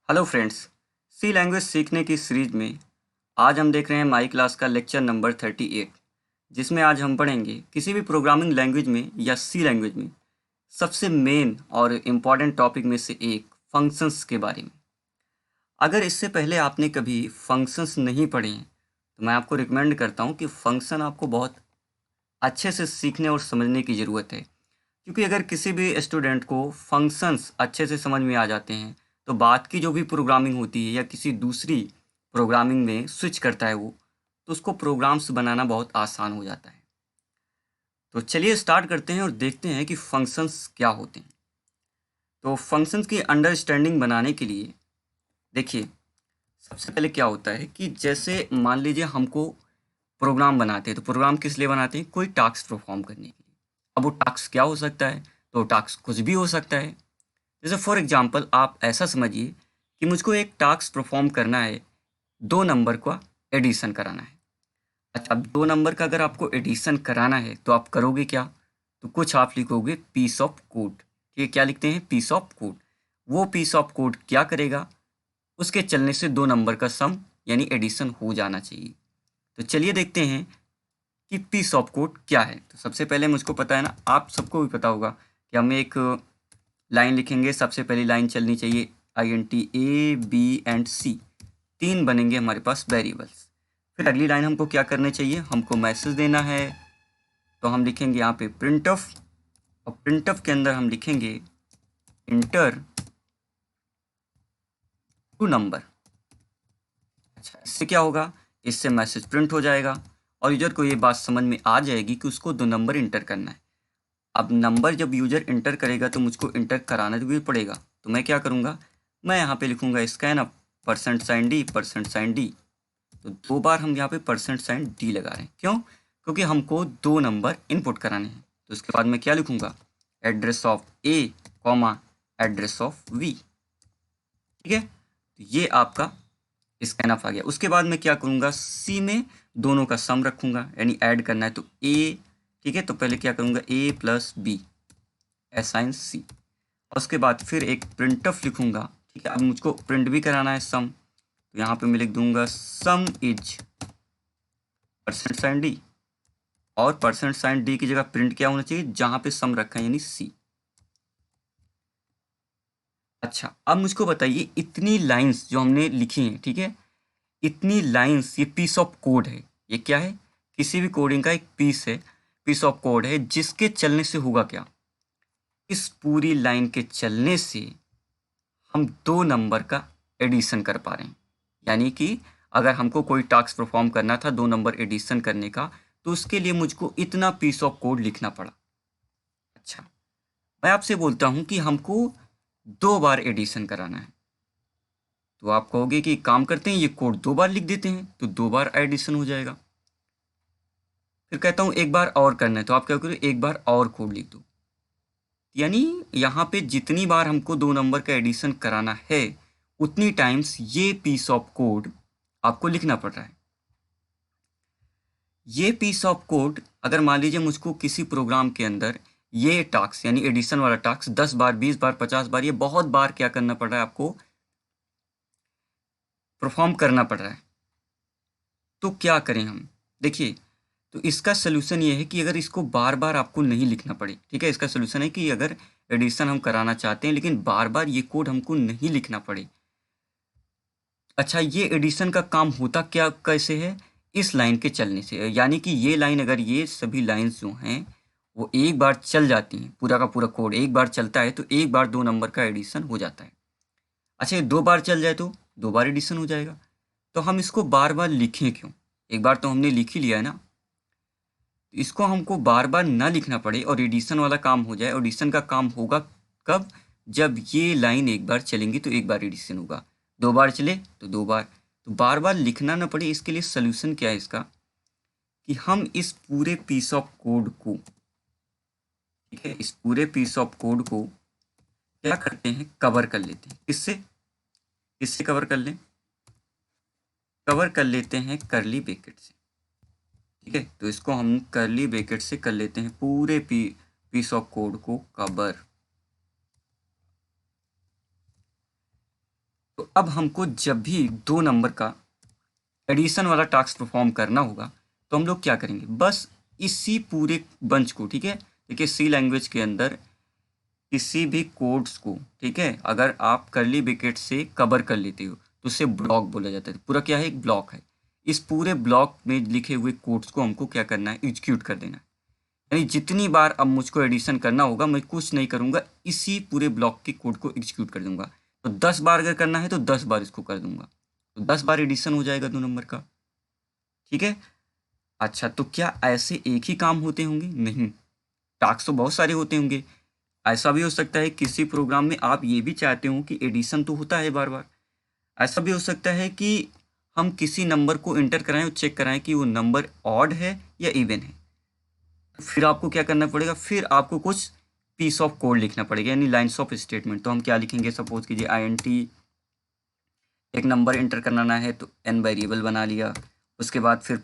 Hello friends. सी language सीखने की series में आज हम देख रहे हैं माई क्लास का लेक्चर नंबर 38, जिसमें आज हम पढ़ेंगे किसी भी प्रोग्रामिंग लैंग्वेज में या सी लैंग्वेज में सबसे मेन और इम्पॉर्टेंट टॉपिक में से एक फंक्शंस के बारे में। अगर इससे पहले आपने कभी फंक्शंस नहीं पढ़े हैं तो मैं आपको रिकमेंड करता हूँ कि फंक्शन आपको बहुत अच्छे से सीखने और समझने की ज़रूरत है, क्योंकि अगर किसी भी स्टूडेंट को फंक्शंस अच्छे से समझ में आ जाते हैं तो बात की जो भी प्रोग्रामिंग होती है या किसी दूसरी प्रोग्रामिंग में स्विच करता है वो, तो उसको प्रोग्राम्स बनाना बहुत आसान हो जाता है। तो चलिए स्टार्ट करते हैं और देखते हैं कि फंक्शंस क्या होते हैं। तो फंक्शंस की अंडरस्टैंडिंग बनाने के लिए देखिए, सबसे पहले क्या होता है कि जैसे मान लीजिए हमको प्रोग्राम बनाते हैं, तो प्रोग्राम किस लिए बनाते हैं? कोई टास्क परफॉर्म करने के लिए। अब वो टास्क क्या हो सकता है? तो टास्क कुछ भी हो सकता है। जैसे फॉर एग्जांपल आप ऐसा समझिए कि मुझको एक टास्क परफॉर्म करना है, 2 नंबर का एडिशन कराना है। अच्छा, अब 2 नंबर का अगर आपको एडिशन कराना है तो आप करोगे क्या? तो कुछ आप लिखोगे पीस ऑफ कोड। ठीक है, क्या लिखते हैं? Piece of code. वो पीस ऑफ कोड क्या करेगा? उसके चलने से 2 नंबर का सम यानी एडिशन हो जाना चाहिए। तो चलिए देखते हैं कि पीस ऑफ कोड क्या है। तो सबसे पहले मुझको पता है ना, आप सबको भी पता होगा कि हम एक लाइन लिखेंगे। सबसे पहली लाइन चलनी चाहिए INT A B and C, 3 बनेंगे हमारे पास वेरिएबल्स। फिर अगली लाइन हमको क्या करनी चाहिए? हमको मैसेज देना है, तो हम लिखेंगे यहाँ पे प्रिंट ऑफ, और प्रिंट ऑफ के अंदर हम लिखेंगे इंटर टू नंबर। अच्छा, इससे क्या होगा? इससे मैसेज प्रिंट हो जाएगा और यूजर को ये बात समझ में आ जाएगी कि उसको 2 नंबर इंटर करना है। अब नंबर जब यूजर इंटर करेगा तो मुझको इंटर कराना भी पड़ेगा। तो मैं क्या करूँगा? मैं यहाँ पे लिखूँगा स्कैन अप %d। तो 2 बार हम यहाँ पे %d लगा रहे हैं। क्यों? क्योंकि हमको 2 नंबर इनपुट कराने हैं। तो उसके बाद मैं क्या लिखूँगा? Address of A, address of V। ठीक है, तो ये आपका स्कैन ऑफ आ गया। उसके बाद मैं क्या करूँगा? C में दोनों का सम रखूँगा, यानी ऐड करना है तो A। ठीक है, तो पहले क्या करूँगा? A plus B assign C। और उसके बाद फिर एक प्रिंटफ लिखूँगा। ठीक है, अब मुझको प्रिंट भी कराना है सम, तो यहाँ पे मैं लिख दूँगा सम इज %d, और %d की जगह प्रिंट क्या होना चाहिए? जहाँ पे सम रखा है यानी C। अच्छा, अब मुझको बताइए इतनी लाइंस जो हमने लिखी हैं, ठीक है, इतनी लाइंस, ये पीस ऑफ कोड है। ये क्या है? किसी भी कोडिंग का एक पीस है, पीस ऑफ कोड है, जिसके चलने से होगा क्या? इस पूरी लाइन के चलने से हम 2 नंबर का एडिशन कर पा रहे हैं। यानी कि अगर हमको कोई टास्क परफॉर्म करना था 2 नंबर एडिशन करने का, तो उसके लिए मुझको इतना पीस ऑफ कोड लिखना पड़ा। अच्छा, मैं आपसे बोलता हूँ कि हमको 2 बार एडिशन कराना है, तो आप कहोगे कि काम करते हैं, ये कोड 2 बार लिख देते हैं, तो 2 बार एडिशन हो जाएगा। फिर कहता हूँ 1 बार और करना है, तो आप क्या करोगे? 1 बार और कोड लिख दो। यानी यहाँ पे जितनी बार हमको 2 नंबर का एडिशन कराना है, उतनी टाइम्स ये पीस ऑफ कोड आपको लिखना पड़ रहा है। ये पीस ऑफ कोड अगर मान लीजिए मुझको किसी प्रोग्राम के अंदर ये टास्क यानी एडिशन वाला टास्क 10 बार, 20 बार, 50 बार, ये बहुत बार क्या करना पड़ रहा है आपको? परफॉर्म करना पड़ रहा है। तो क्या करें हम? देखिए, तो इसका सलूशन ये है कि अगर इसको बार बार आपको नहीं लिखना पड़े। ठीक है, इसका सलूशन है कि अगर एडिशन हम कराना चाहते हैं लेकिन बार बार ये कोड हमको नहीं लिखना पड़े। अच्छा, ये एडिशन का काम होता क्या कैसे है? इस लाइन के चलने से। यानी कि ये लाइन, अगर ये सभी लाइंस जो हैं वो एक बार चल जाती हैं, पूरा का पूरा कोड एक बार चलता है, तो एक बार 2 नंबर का एडिशन हो जाता है। अच्छा, ये 2 बार चल जाए तो 2 बार एडिशन हो जाएगा। तो हम इसको बार बार लिखें क्यों? एक बार तो हमने लिख ही लिया है ना। इसको हमको बार बार ना लिखना पड़े और एडिशन वाला काम हो जाए। एडिशन का काम होगा कब? जब ये लाइन एक बार चलेंगी तो एक बार एडिशन होगा, 2 बार चले तो 2 बार। तो बार बार लिखना ना पड़े, इसके लिए सोल्यूशन क्या है इसका? कि हम इस पूरे पीस ऑफ कोड को, ठीक है, इस पूरे पीस ऑफ कोड को क्या करते हैं? कवर कर लेते हैं। किससे? किससे कवर कर लें? कवर कर लेते हैं करली ब्रैकेट से। ठीक है, तो इसको हम करली ब्रैकेट से कर लेते हैं पूरे पीस ऑफ कोड को कवर। तो अब हमको जब भी दो नंबर का एडिशन वाला टास्क परफॉर्म करना होगा तो हम लोग क्या करेंगे, बस इसी पूरे बंच को, ठीक है, देखिए सी लैंग्वेज के अंदर किसी भी कोड्स को, ठीक है, अगर आप करली ब्रैकेट से कवर कर लेते हो तो उसे ब्लॉक बोला जाता है। पूरा क्या है, एक ब्लॉक है। इस पूरे ब्लॉक में लिखे हुए कोड्स को हमको क्या करना है, एग्जीक्यूट कर देना है। यानी जितनी बार अब मुझको एडिशन करना होगा मैं कुछ नहीं करूंगा, इसी पूरे ब्लॉक के कोड को एग्जीक्यूट कर दूंगा। तो 10 बार अगर करना है तो 10 बार इसको कर दूंगा, तो 10 बार एडिशन हो जाएगा दो नंबर का, ठीक है। अच्छा, तो क्या ऐसे एक ही काम होते होंगे? नहीं, टास्क तो बहुत सारे होते होंगे। ऐसा भी हो सकता है किसी प्रोग्राम में आप ये भी चाहते हो कि एडिशन तो होता है बार बार। ऐसा भी हो सकता है कि हम किसी नंबर को एंटर कराएं और चेक कराएं कि वो नंबर ऑड है या इवन है। फिर आपको क्या करना पड़ेगा, फिर आपको कुछ पीस ऑफ कोड लिखना पड़ेगा, यानी लाइन्स ऑफ स्टेटमेंट। तो हम क्या लिखेंगे, सपोज कीजिए INT, एक नंबर एंटर करना है तो n वेरिएबल बना लिया। उसके बाद फिर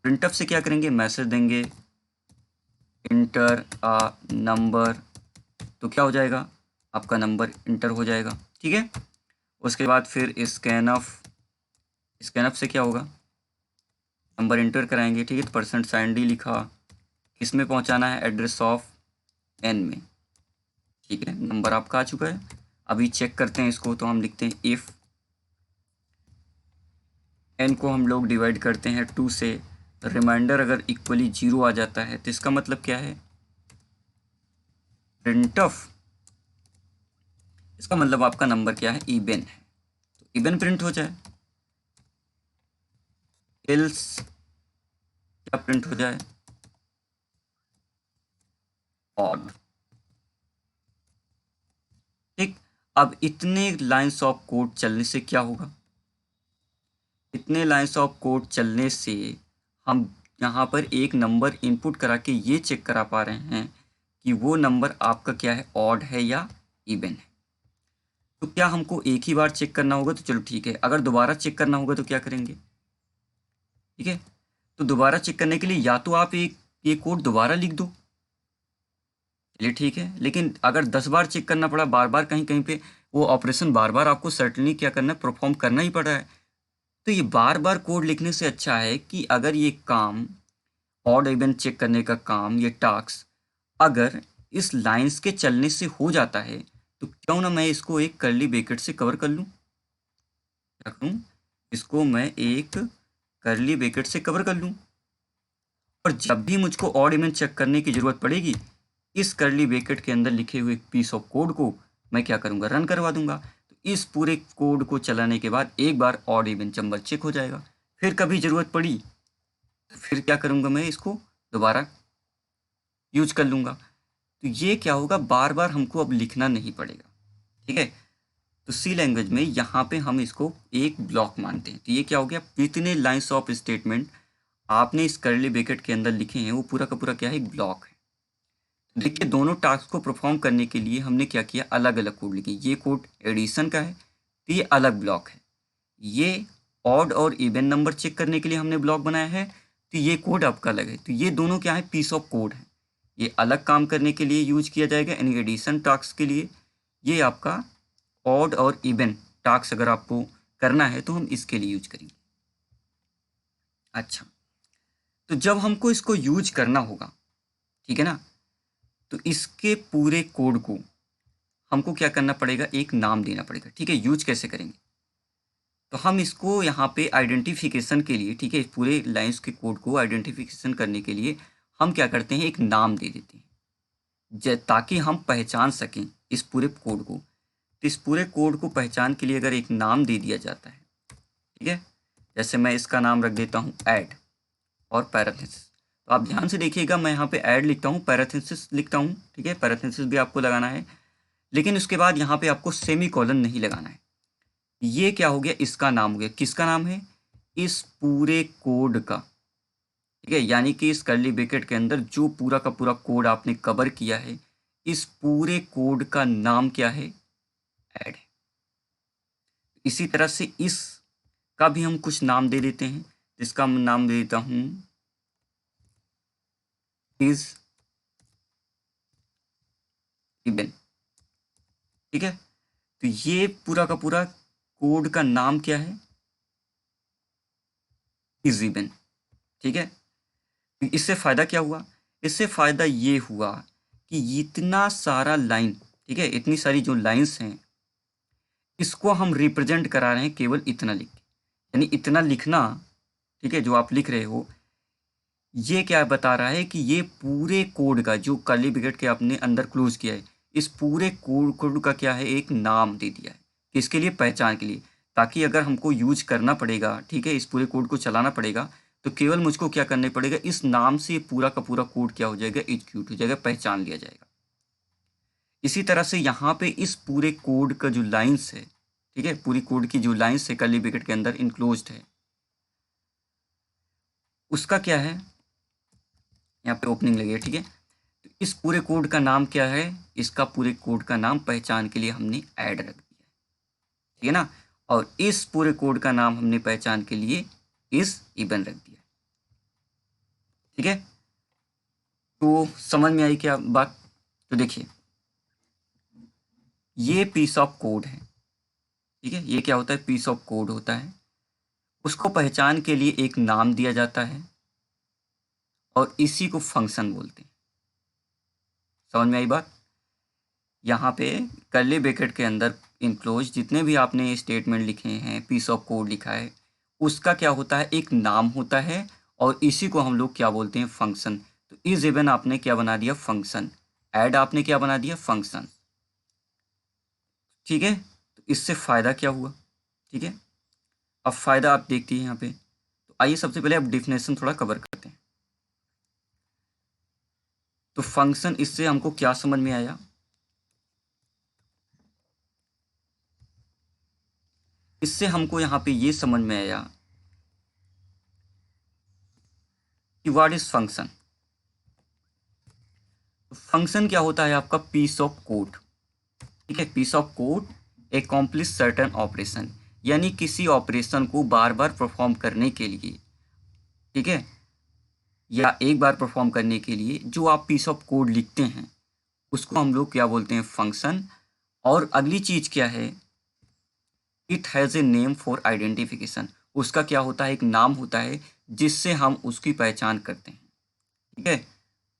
प्रिंटफ से क्या करेंगे, मैसेज देंगे इंटर अ नंबर, तो क्या हो जाएगा, आपका नंबर इंटर हो जाएगा, ठीक है। उसके बाद फिर स्कैनअप से क्या होगा, नंबर इंटर कराएंगे, ठीक है। तो %d लिखा, किस में पहुंचाना है, एड्रेस ऑफ n में, ठीक है। नंबर आपका आ चुका है। अभी चेक करते हैं इसको, तो हम लिखते हैं इफ़ n को हम लोग डिवाइड करते हैं 2 से, रिमाइंडर अगर इक्वली 0 आ जाता है तो इसका मतलब क्या है, प्रिंटफ, इसका मतलब आपका नंबर क्या है, इवन है, तो इवन प्रिंट हो जाए। एल्स क्या प्रिंट हो जाए, ऑड, ठीक। अब इतने लाइंस ऑफ कोड चलने से क्या होगा, इतने लाइंस ऑफ कोड चलने से हम यहाँ पर एक नंबर इनपुट करा के ये चेक करा पा रहे हैं कि वो नंबर आपका क्या है, ऑड है या इवन है। तो क्या हमको एक ही बार चेक करना होगा, तो चलो ठीक है। अगर दोबारा चेक करना होगा तो क्या करेंगे, ठीक है। तो दोबारा चेक करने के लिए या तो आप ये कोड दोबारा लिख दो, चलिए ठीक है। लेकिन अगर 10 बार चेक करना पड़ा, बार बार कहीं कहीं पे वो ऑपरेशन बार बार आपको सर्टनली क्या करना है, परफॉर्म करना ही पड़ रहा है, तो ये बार बार कोड लिखने से अच्छा है कि अगर ये काम, ऑड इवन चेक करने का काम, ये टास्क अगर इस लाइंस के चलने से हो जाता है तो क्यों ना मैं इसको एक कर्ली ब्रैकेट से कवर कर लूँ, क्या करूँ, इसको मैं एक कर्ली ब्रैकेट से कवर कर लूँ, और जब भी मुझको ऑड इवन चेक करने की ज़रूरत पड़ेगी, इस कर्ली ब्रैकेट के अंदर लिखे हुए पीस ऑफ कोड को मैं क्या करूँगा, रन करवा दूंगा। तो इस पूरे कोड को चलाने के बाद एक बार ऑड इवन नंबर चेक हो जाएगा। फिर कभी ज़रूरत पड़ी तो फिर क्या करूँगा, मैं इसको दोबारा यूज कर लूँगा। तो ये क्या होगा, बार बार हमको अब लिखना नहीं पड़ेगा, ठीक है। तो सी लैंग्वेज में यहाँ पे हम इसको एक ब्लॉक मानते हैं। तो ये क्या हो गया, जितने लाइंस ऑफ स्टेटमेंट आपने इस कर्ली ब्रैकेट के अंदर लिखे हैं वो पूरा का पूरा क्या है, एक ब्लॉक है। तो देखिए दोनों टास्क को परफॉर्म करने के लिए हमने क्या किया, अलग अलग कोड लिखे। ये कोड एडिशन का है तो ये अलग ब्लॉक है। ये ऑड और इवन नंबर चेक करने के लिए हमने ब्लॉक बनाया है, तो ये कोड आपका अलग है। तो ये दोनों क्या है, पीस ऑफ कोड है। ये अलग काम करने के लिए यूज किया जाएगा, यानी एडिशन टास्क के लिए। ये आपका ऑड और इवन टास्क अगर आपको करना है तो हम इसके लिए यूज करेंगे। अच्छा, तो जब हमको इसको यूज करना होगा, ठीक है ना, तो इसके पूरे कोड को हमको क्या करना पड़ेगा, एक नाम देना पड़ेगा, ठीक है। यूज कैसे करेंगे, तो हम इसको यहाँ पे आइडेंटिफिकेशन के लिए, ठीक है, इस पूरे लाइंस के कोड को आइडेंटिफिकेशन करने के लिए हम क्या करते हैं, एक नाम दे देते हैं, ताकि हम पहचान सकें इस पूरे कोड को। तो इस पूरे कोड को पहचान के लिए अगर एक नाम दे दिया जाता है, ठीक है, जैसे मैं इसका नाम रख देता हूँ ऐड और पैरेंथेसिस। तो आप ध्यान से देखिएगा, मैं यहाँ पे ऐड लिखता हूँ, पैरेंथेसिस लिखता हूँ, ठीक है। पैरेंथेसिस भी आपको लगाना है, लेकिन उसके बाद यहाँ पे आपको सेमी कॉलन नहीं लगाना है। ये क्या हो गया, इसका नाम हो गया, किसका नाम है, इस पूरे कोड का, ठीक है। यानी कि इस कर्ली ब्रैकेट के अंदर जो पूरा का पूरा कोड आपने कवर किया है, इस पूरे कोड का नाम क्या है, ऐड है। इसी तरह से इस का भी हम कुछ नाम दे देते हैं, जिसका मैं नाम दे देता हूं इज इवन, ठीक है। तो ये पूरा का पूरा कोड का नाम क्या है? Is even. ठीक है, इससे फ़ायदा क्या हुआ? इससे फ़ायदा ये हुआ कि इतना सारा लाइन, ठीक है, इतनी सारी जो लाइंस हैं, इसको हम रिप्रेजेंट करा रहे हैं केवल इतना लिख के। यानी इतना लिखना, ठीक है, जो आप लिख रहे हो, ये क्या बता रहा है कि ये पूरे कोड का जो कर्ली ब्रैकेट के आपने अंदर क्लोज किया है, इस पूरे कोड का क्या है, एक नाम दे दिया है। किसके लिए? पहचान के लिए। ताकि अगर हमको यूज करना पड़ेगा, ठीक है, इस पूरे कोड को चलाना पड़ेगा, तो केवल मुझको क्या करना पड़ेगा, इस नाम से पूरा का पूरा कोड क्या हो जाएगा, एग्जीक्यूट हो जाएगा, पहचान लिया जाएगा। इसी तरह से यहाँ पे इस पूरे कोड का जो लाइंस है, ठीक है, पूरी कोड की जो लाइंस है कर्ली ब्रैकेट के अंदर इनक्लोज्ड है, उसका क्या है, यहाँ पे ओपनिंग लगी है, ठीक है। तो इस पूरे कोड का नाम क्या है? इसका पूरे कोड का नाम पहचान के लिए हमने ऐड रख दिया है, ठीक है ना। और इस पूरे कोड का नाम हमने पहचान के लिए इस इवन रख दिया, ठीक है। तो समझ में आई क्या बात? तो देखिए, ये पीस ऑफ कोड है, ठीक है, ये क्या होता है, पीस ऑफ कोड होता है। उसको पहचान के लिए एक नाम दिया जाता है और इसी को फंक्शन बोलते हैं। समझ में आई बात? यहाँ पे कर्ली ब्रैकेट के अंदर इनक्लोज जितने भी आपने स्टेटमेंट लिखे हैं, पीस ऑफ कोड लिखा है, उसका क्या होता है, एक नाम होता है और इसी को हम लोग क्या बोलते हैं, फंक्शन। तो इज इवन आपने क्या बना दिया, फंक्शन। ऐड आपने क्या बना दिया, फंक्शन। ठीक है, तो इससे फ़ायदा क्या हुआ? ठीक है, अब फ़ायदा आप देखती हैं यहाँ पे। तो आइए सबसे पहले अब डिफिनेशन थोड़ा कवर करते हैं। तो फंक्शन, इससे हमको क्या समझ में आया? इससे हमको यहाँ पे ये समझ में आया कि व्हाट इज फंक्शन। फंक्शन क्या होता है आपका, पीस ऑफ कोड, ठीक है। Piece of code accomplish certain operation, यानी किसी ऑपरेशन को बार बार परफॉर्म करने के लिए, ठीक है, या एक बार परफॉर्म करने के लिए जो आप पीस ऑफ कोड लिखते हैं, उसको हम लोग क्या बोलते हैं, फंक्शन। और अगली चीज क्या है, it has a name for identification. उसका क्या होता है, एक नाम होता है जिससे हम उसकी पहचान करते हैं, ठीक है।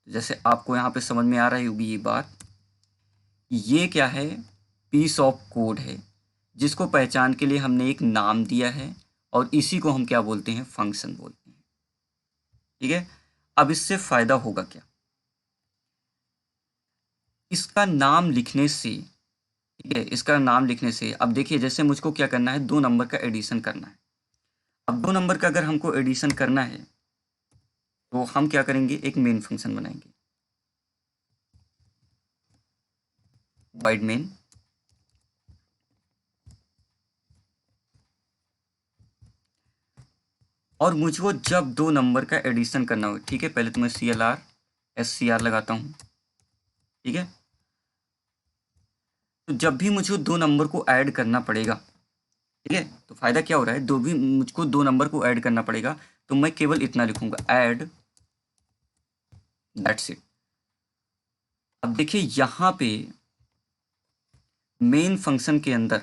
जैसे आपको यहाँ पे समझ में आ रही होगी ये बात, ये क्या है, पीस ऑफ कोड है जिसको पहचान के लिए हमने एक नाम दिया है और इसी को हम क्या बोलते हैं, फंक्शन बोलते हैं, ठीक है। अब इससे फायदा होगा क्या, इसका नाम लिखने से, ठीक है, इसका नाम लिखने से, अब देखिए जैसे मुझको क्या करना है, 2 नंबर का एडिशन करना है। अब 2 नंबर का अगर हमको एडिशन करना है तो हम क्या करेंगे, एक मेन फंक्शन बनाएंगे, वाइड मेन। और मुझको जब 2 नंबर का एडिशन करना हो, ठीक है, पहले तो मैं CLR लगाता हूँ, ठीक है। तो जब भी मुझको 2 नंबर को ऐड करना पड़ेगा, ठीक है, तो फायदा क्या हो रहा है, मुझको 2 नंबर को ऐड करना पड़ेगा, तो मैं केवल इतना लिखूंगा, ऐड, दैट्स इट। अब देखिए यहाँ पे मेन फंक्शन के अंदर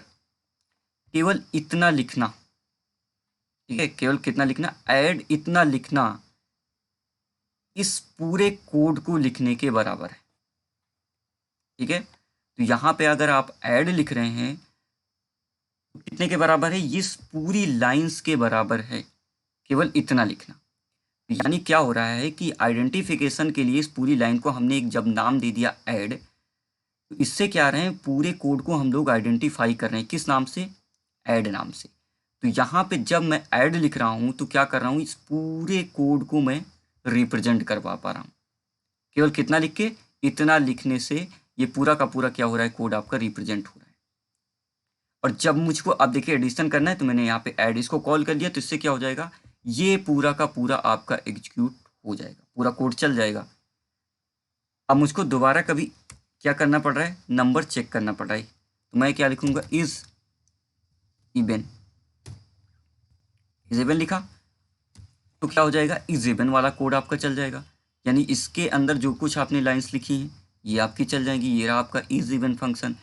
केवल इतना लिखना, ठीक है, केवल कितना लिखना, ऐड, इतना लिखना इस पूरे कोड को लिखने के बराबर है, ठीक है। तो यहाँ पे अगर आप ऐड लिख रहे हैं तो कितने के बराबर है, इस पूरी लाइंस के बराबर है, केवल इतना लिखना। यानी क्या हो रहा है कि आइडेंटिफिकेशन के लिए इस पूरी लाइन को हमने एक जब नाम दे दिया ऐड, तो इससे क्या रहे हैं, पूरे कोड को हम लोग आइडेंटिफाई कर रहे हैं, किस नाम से, ऐड नाम से। तो यहाँ पे जब मैं ऐड लिख रहा हूँ तो क्या कर रहा हूँ, इस पूरे कोड को मैं रिप्रेजेंट करवा पा रहा हूँ, केवल कितना लिख के, इतना लिखने से ये पूरा का पूरा क्या हो रहा है, कोड आपका रिप्रेजेंट हो रहा है। और जब मुझको अब देखिए एडिशन करना है तो मैंने यहाँ पे ऐड इसको कॉल कर लिया, तो इससे क्या हो जाएगा, ये पूरा का पूरा आपका एग्जीक्यूट हो जाएगा, पूरा कोड चल जाएगा। अब मुझको दोबारा कभी क्या करना पड़ रहा है, नंबर चेक करना पड़ रहा है, तो मैं क्या लिखूंगा, इज इवन। इज इवन लिखा तो क्या हो जाएगा, इज इवन वाला कोड आपका चल जाएगा। यानी इसके अंदर जो कुछ आपने लाइंस लिखी हैं ये आपकी चल जाएंगी। ये रहा आपका इज इवन फंक्शन।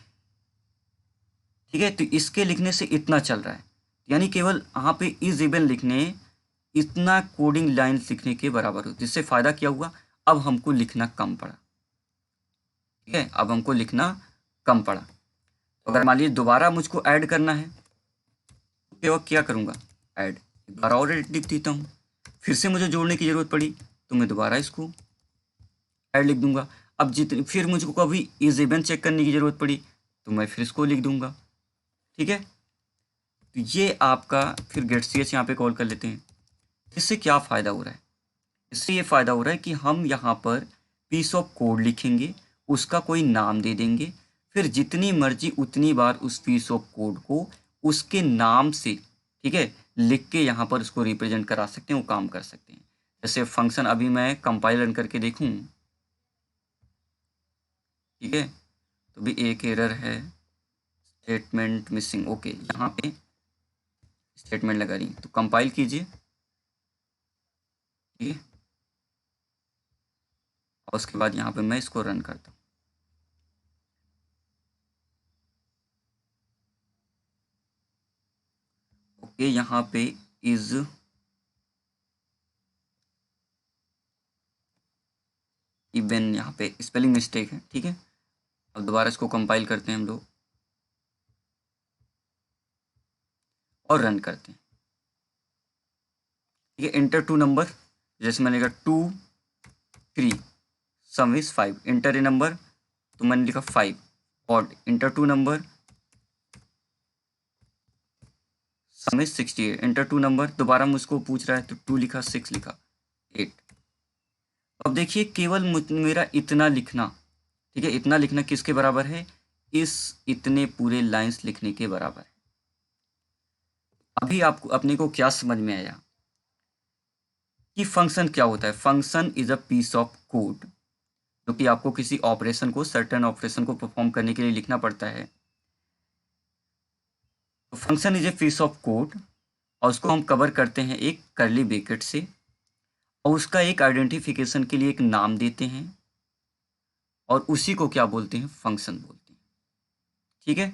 ठीक है, तो इसके लिखने से इतना चल रहा है, यानी केवल यहाँ पे इज इवन लिखने इतना कोडिंग लाइन्स लिखने के बराबर हो, जिससे फायदा क्या हुआ, अब हमको लिखना कम पड़ा। ठीक है, अब हमको लिखना कम पड़ा। तो अगर मान लीजिए दोबारा मुझको ऐड करना है तो वक्त क्या करूँगा, ऐड एक बार और लिख देता हूँ। फिर से मुझे जोड़ने की ज़रूरत पड़ी तो मैं दोबारा इसको ऐड लिख दूंगा। अब जितनी फिर मुझको कभी इज इवन चेक करने की ज़रूरत पड़ी तो मैं फिर इसको लिख दूंगा। ठीक है, तो ये आपका फिर गेट सी एच यहाँ पे कॉल कर लेते हैं। इससे क्या फ़ायदा हो रहा है, इससे ये फ़ायदा हो रहा है कि हम यहाँ पर पीस ऑफ कोड लिखेंगे, उसका कोई नाम दे देंगे, फिर जितनी मर्जी उतनी बार उस पीस ऑफ कोड को उसके नाम से, ठीक है, लिख के यहाँ पर उसको रिप्रेजेंट करा सकते हैं, वो काम कर सकते हैं। जैसे फंक्शन अभी मैं कंपाइल रन करके देखूँ, ठीक है, तो भी एक एरर है, स्टेटमेंट मिसिंग। ओके, यहाँ पे स्टेटमेंट लगा रही, तो कंपाइल कीजिए। ठीक है, और उसके बाद यहाँ पे मैं इसको रन करता हूँ। ओके, यहाँ पे इज इवन, यहाँ पे स्पेलिंग मिस्टेक है। ठीक है, अब दोबारा इसको कंपाइल करते हैं हम लोग और रन करते हैं। ठीक है, इंटर टू नंबर, जैसे मैंने लिखा 2 3 sum is 5, enter a number तो मैंने लिखा 5, और enter two number sum is 68, enter two number दोबारा मुझको पूछ रहा है तो 2 लिखा, 6 लिखा, 8। अब देखिए केवल मेरा इतना लिखना, ठीक है, इतना लिखना किसके बराबर है, इस इतने पूरे लाइंस लिखने के बराबर है। अभी आपको अपने को क्या समझ में आया कि फंक्शन क्या होता है। Function is a piece of code, जो कि आपको किसी ऑपरेशन को, सर्टेन ऑपरेशन को परफॉर्म करने के लिए लिखना पड़ता है। तो function is a piece of code, और उसको हम कवर करते हैं एक कर्ली ब्रैकेट से, और उसका एक आइडेंटिफिकेशन के लिए एक नाम देते हैं, और उसी को क्या बोलते हैं, फंक्शन बोलते हैं। ठीक है,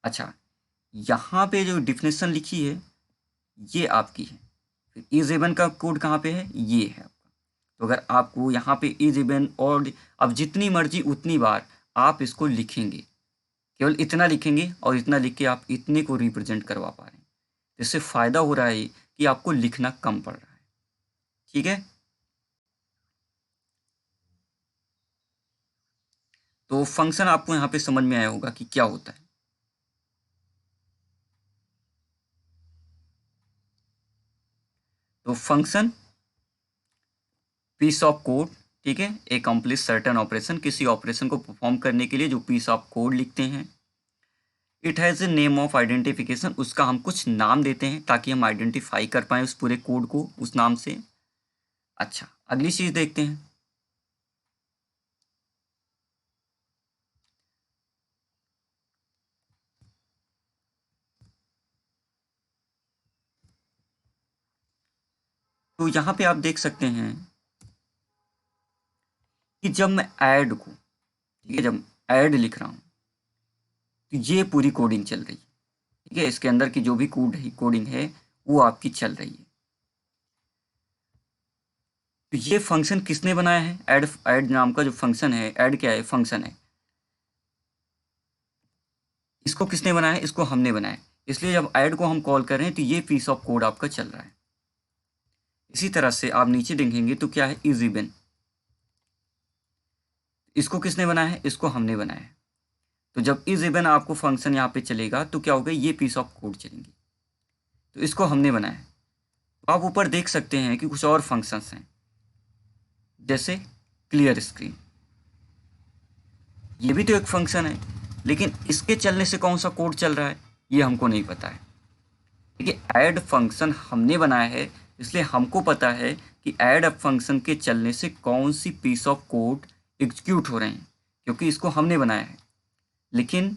अच्छा, यहाँ पे जो डिफिनेशन लिखी है ये आपकी है, फिर इज इवन का कोड कहाँ पे है, ये है आपका। तो अगर आपको यहाँ पे इज इवन, और अब जितनी मर्जी उतनी बार आप इसको लिखेंगे, केवल इतना लिखेंगे और इतना लिख के आप इतने को रिप्रेजेंट करवा पा रहे हैं। इससे फ़ायदा हो रहा है कि आपको लिखना कम पड़ रहा है। ठीक है, तो फंक्शन आपको यहाँ पे समझ में आया होगा कि क्या होता है। तो फंक्शन पीस ऑफ कोड, ठीक है, एकम्प्लिश सर्टेन ऑपरेशन, किसी ऑपरेशन को परफॉर्म करने के लिए जो पीस ऑफ कोड लिखते हैं। It has a name of identification, उसका हम कुछ नाम देते हैं ताकि हम आइडेंटिफाई कर पाएँ उस पूरे कोड को उस नाम से। अच्छा, अगली चीज़ देखते हैं। तो यहाँ पे आप देख सकते हैं कि जब मैं ऐड को, ठीक है, जब ऐड लिख रहा हूँ तो ये पूरी कोडिंग चल रही है। ठीक है, इसके अंदर की जो भी कोडिंग है वो आपकी चल रही है। तो ये फंक्शन किसने बनाया है, ऐड, ऐड नाम का जो फंक्शन है, ऐड क्या है, फंक्शन है, इसको किसने बनाया है, इसको हमने बनाया है। इसलिए जब ऐड को हम कॉल कर रहे हैं तो ये पीस ऑफ कोड आपका चल रहा है। इसी तरह से आप नीचे देखेंगे तो क्या है, इज इवन, इसको किसने बनाया है, इसको हमने बनाया है। तो जब इज इवन आपको फंक्शन यहाँ पे चलेगा तो क्या होगा, ये पीस ऑफ कोड चलेंगे, तो इसको हमने बनाया है। तो आप ऊपर देख सकते हैं कि कुछ और फंक्शंस हैं, जैसे क्लियर स्क्रीन, ये भी तो एक फंक्शन है, लेकिन इसके चलने से कौन सा कोड चल रहा है ये हमको नहीं पता है। देखिए, ऐड फंक्शन हमने बनाया है, इसलिए हमको पता है कि ऐड फंक्शन के चलने से कौन सी पीस ऑफ कोड एग्जीक्यूट हो रहे हैं, क्योंकि इसको हमने बनाया है। लेकिन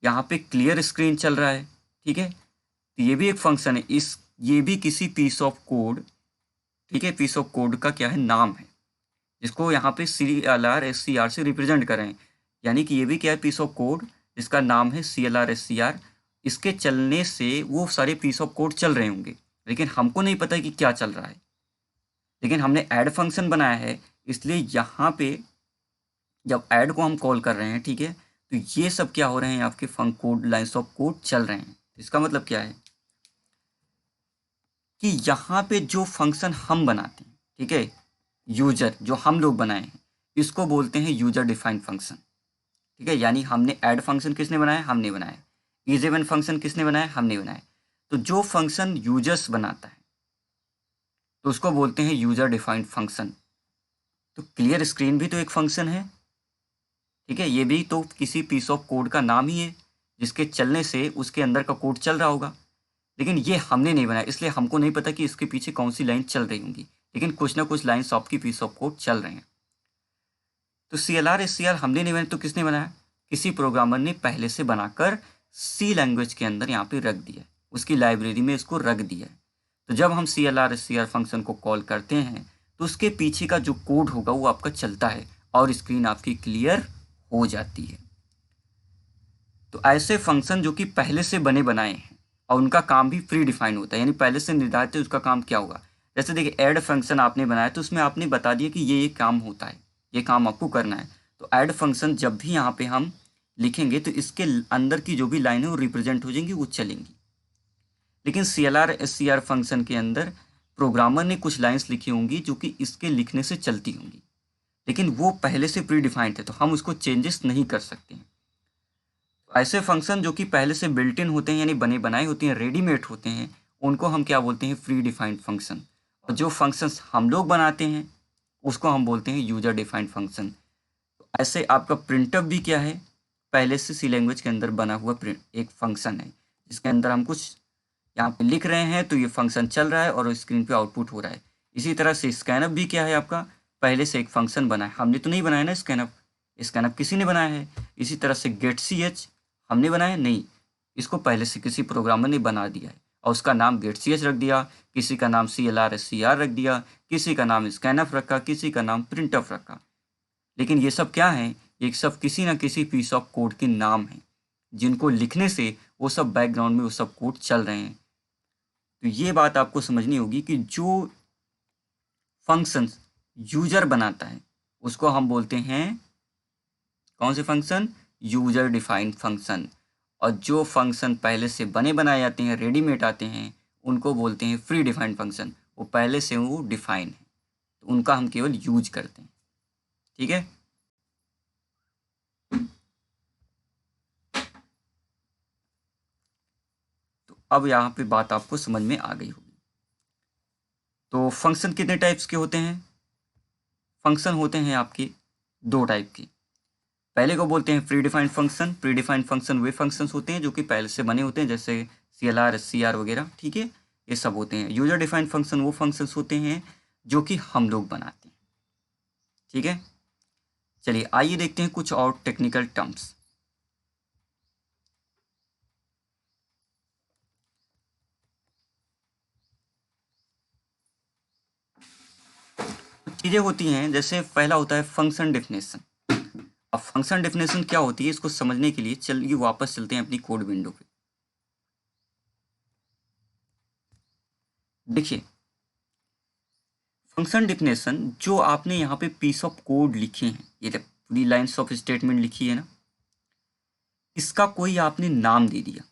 यहाँ पे क्लियर स्क्रीन चल रहा है, ठीक है, तो ये भी एक फंक्शन है, इस ये भी किसी पीस ऑफ कोड, ठीक है, पीस ऑफ कोड का क्या है, नाम है, जिसको यहाँ पे CLR SCR से रिप्रेजेंट कर रहे हैं। यानी कि ये भी क्या है, पीस ऑफ कोड जिसका नाम है CLR SCR। इसके चलने से वो सारे पीस ऑफ कोड चल रहे होंगे, लेकिन हमको नहीं पता कि क्या चल रहा है। लेकिन हमने ऐड फंक्शन बनाया है, इसलिए यहाँ पे जब ऐड को हम कॉल कर रहे हैं, ठीक है, तो ये सब क्या हो रहे हैं, आपके फंक कोड, लाइन्स ऑफ कोड चल रहे हैं। इसका मतलब क्या है कि यहाँ पे जो फंक्शन हम बनाते हैं, ठीक है, यूजर जो हम लोग बनाए हैं, इसको बोलते हैं यूजर डिफाइंड फंक्शन। ठीक है, यानी हमने ऐड फंक्शन किसने बनाया, हमने बनाया। इज इवन फंक्शन किसने बनाया, हमने बनाया। तो जो फंक्शन यूजर्स बनाता है तो उसको बोलते हैं यूजर डिफाइंड फंक्शन। तो क्लियर स्क्रीन भी तो एक फंक्शन है, ठीक है, ये भी तो किसी पीस ऑफ कोड का नाम ही है, जिसके चलने से उसके अंदर का कोड चल रहा होगा। लेकिन ये हमने नहीं बनाया, इसलिए हमको नहीं पता कि इसके पीछे कौन सी लाइन चल रही होंगी, लेकिन कुछ ना कुछ लाइन्स ऑफ की पीस ऑफ कोड चल रहे हैं। तो CLR SCR हमने नहीं बनाया तो किसने बनाया, किसी प्रोग्रामर ने पहले से बनाकर सी लैंग्वेज के अंदर यहाँ पे रख दिया है, उसकी लाइब्रेरी में इसको रख दिया है। तो जब हम CLR SCR फंक्शन को कॉल करते हैं तो उसके पीछे का जो कोड होगा वो आपका चलता है और स्क्रीन आपकी क्लियर हो जाती है। तो ऐसे फंक्शन जो कि पहले से बने बनाए हैं और उनका काम भी प्री डिफाइन होता है, यानी पहले से निर्धारित है उसका काम क्या होगा। जैसे देखिए, ऐड फंक्शन आपने बनाया तो उसमें आपने बता दिया कि ये काम होता है, ये काम आपको करना है। तो ऐड फंक्शन जब भी यहाँ पे हम लिखेंगे तो इसके अंदर की जो भी लाइन है वो रिप्रेजेंट हो जाएंगी, वो चलेंगी। लेकिन CLR SCR फंक्शन के अंदर प्रोग्रामर ने कुछ लाइन्स लिखी होंगी जो कि इसके लिखने से चलती होंगी, लेकिन वो पहले से प्री डिफाइंड है, तो हम उसको चेंजेस नहीं कर सकते हैं। ऐसे फंक्शन जो कि पहले से बिल्ट इन होते हैं, यानी बने बनाए होते हैं, रेडीमेड होते हैं, उनको हम क्या बोलते हैं, प्री डिफाइंड फंक्शन। और जो फंक्शंस हम लोग बनाते हैं उसको हम बोलते हैं यूजर डिफाइंड फंक्शन। तो ऐसे आपका प्रिंटअप भी क्या है, पहले से सी लैंग्वेज के अंदर बना हुआ प्रिंट एक फंक्शन है, जिसके अंदर हम कुछ यहाँ पे लिख रहे हैं तो ये फंक्शन चल रहा है और स्क्रीन पे आउटपुट हो रहा है। इसी तरह से स्कैनअप भी क्या है, आपका पहले से एक फंक्शन बना है, हमने तो नहीं बनाया ना स्कैनअप, स्कैनअप किसी ने बनाया है। इसी तरह से getch हमने बनाया नहीं, इसको पहले से किसी प्रोग्रामर ने बना दिया है और उसका नाम getch रख दिया, किसी का नाम CLR SCR रख दिया, किसी का नाम स्कैनअप रखा, किसी का नाम प्रिंटअप रखा। लेकिन ये सब क्या है, ये सब किसी ना किसी पीस ऑफ कोड के नाम हैं, जिनको लिखने से वो सब बैकग्राउंड में वो सब कोड चल रहे हैं। तो ये बात आपको समझनी होगी कि जो फंक्शन यूजर बनाता है उसको हम बोलते हैं कौन से फंक्शन, यूजर डिफाइंड फंक्शन। और जो फंक्शन पहले से बने बनाए जाते हैं, रेडीमेड आते हैं, उनको बोलते हैं प्री डिफाइंड फंक्शन। वो पहले से वो डिफाइन है, तो उनका हम केवल यूज करते हैं। ठीक है, तो अब यहाँ पे बात आपको समझ में आ गई होगी। तो फंक्शन कितने टाइप्स के होते हैं, फंक्शन होते हैं आपके दो टाइप के। पहले को बोलते हैं predefined function. Predefined function वे फंक्शंस होते हैं जो कि पहले से बने होते हैं, जैसे CLR SCR वगैरह, ठीक है, ये सब होते हैं। यूजर डिफाइंड फंक्शन वो फंक्शंस होते हैं जो कि हम लोग बनाते हैं। ठीक है, चलिए आइए देखते हैं कुछ और टेक्निकल टर्म्स। चीज़ें होती हैं, जैसे पहला होता है फंक्शन डेफिनेशन। अब फंक्शन डेफिनेशन क्या होती है, इसको समझने के लिए चलिए वापस चलते हैं अपनी कोड विंडो पे। देखिए, फंक्शन डेफिनेशन जो आपने यहाँ पे पीस ऑफ कोड लिखे हैं, ये पूरी लाइन्स ऑफ स्टेटमेंट लिखी है ना, इसका कोई आपने नाम दे दिया।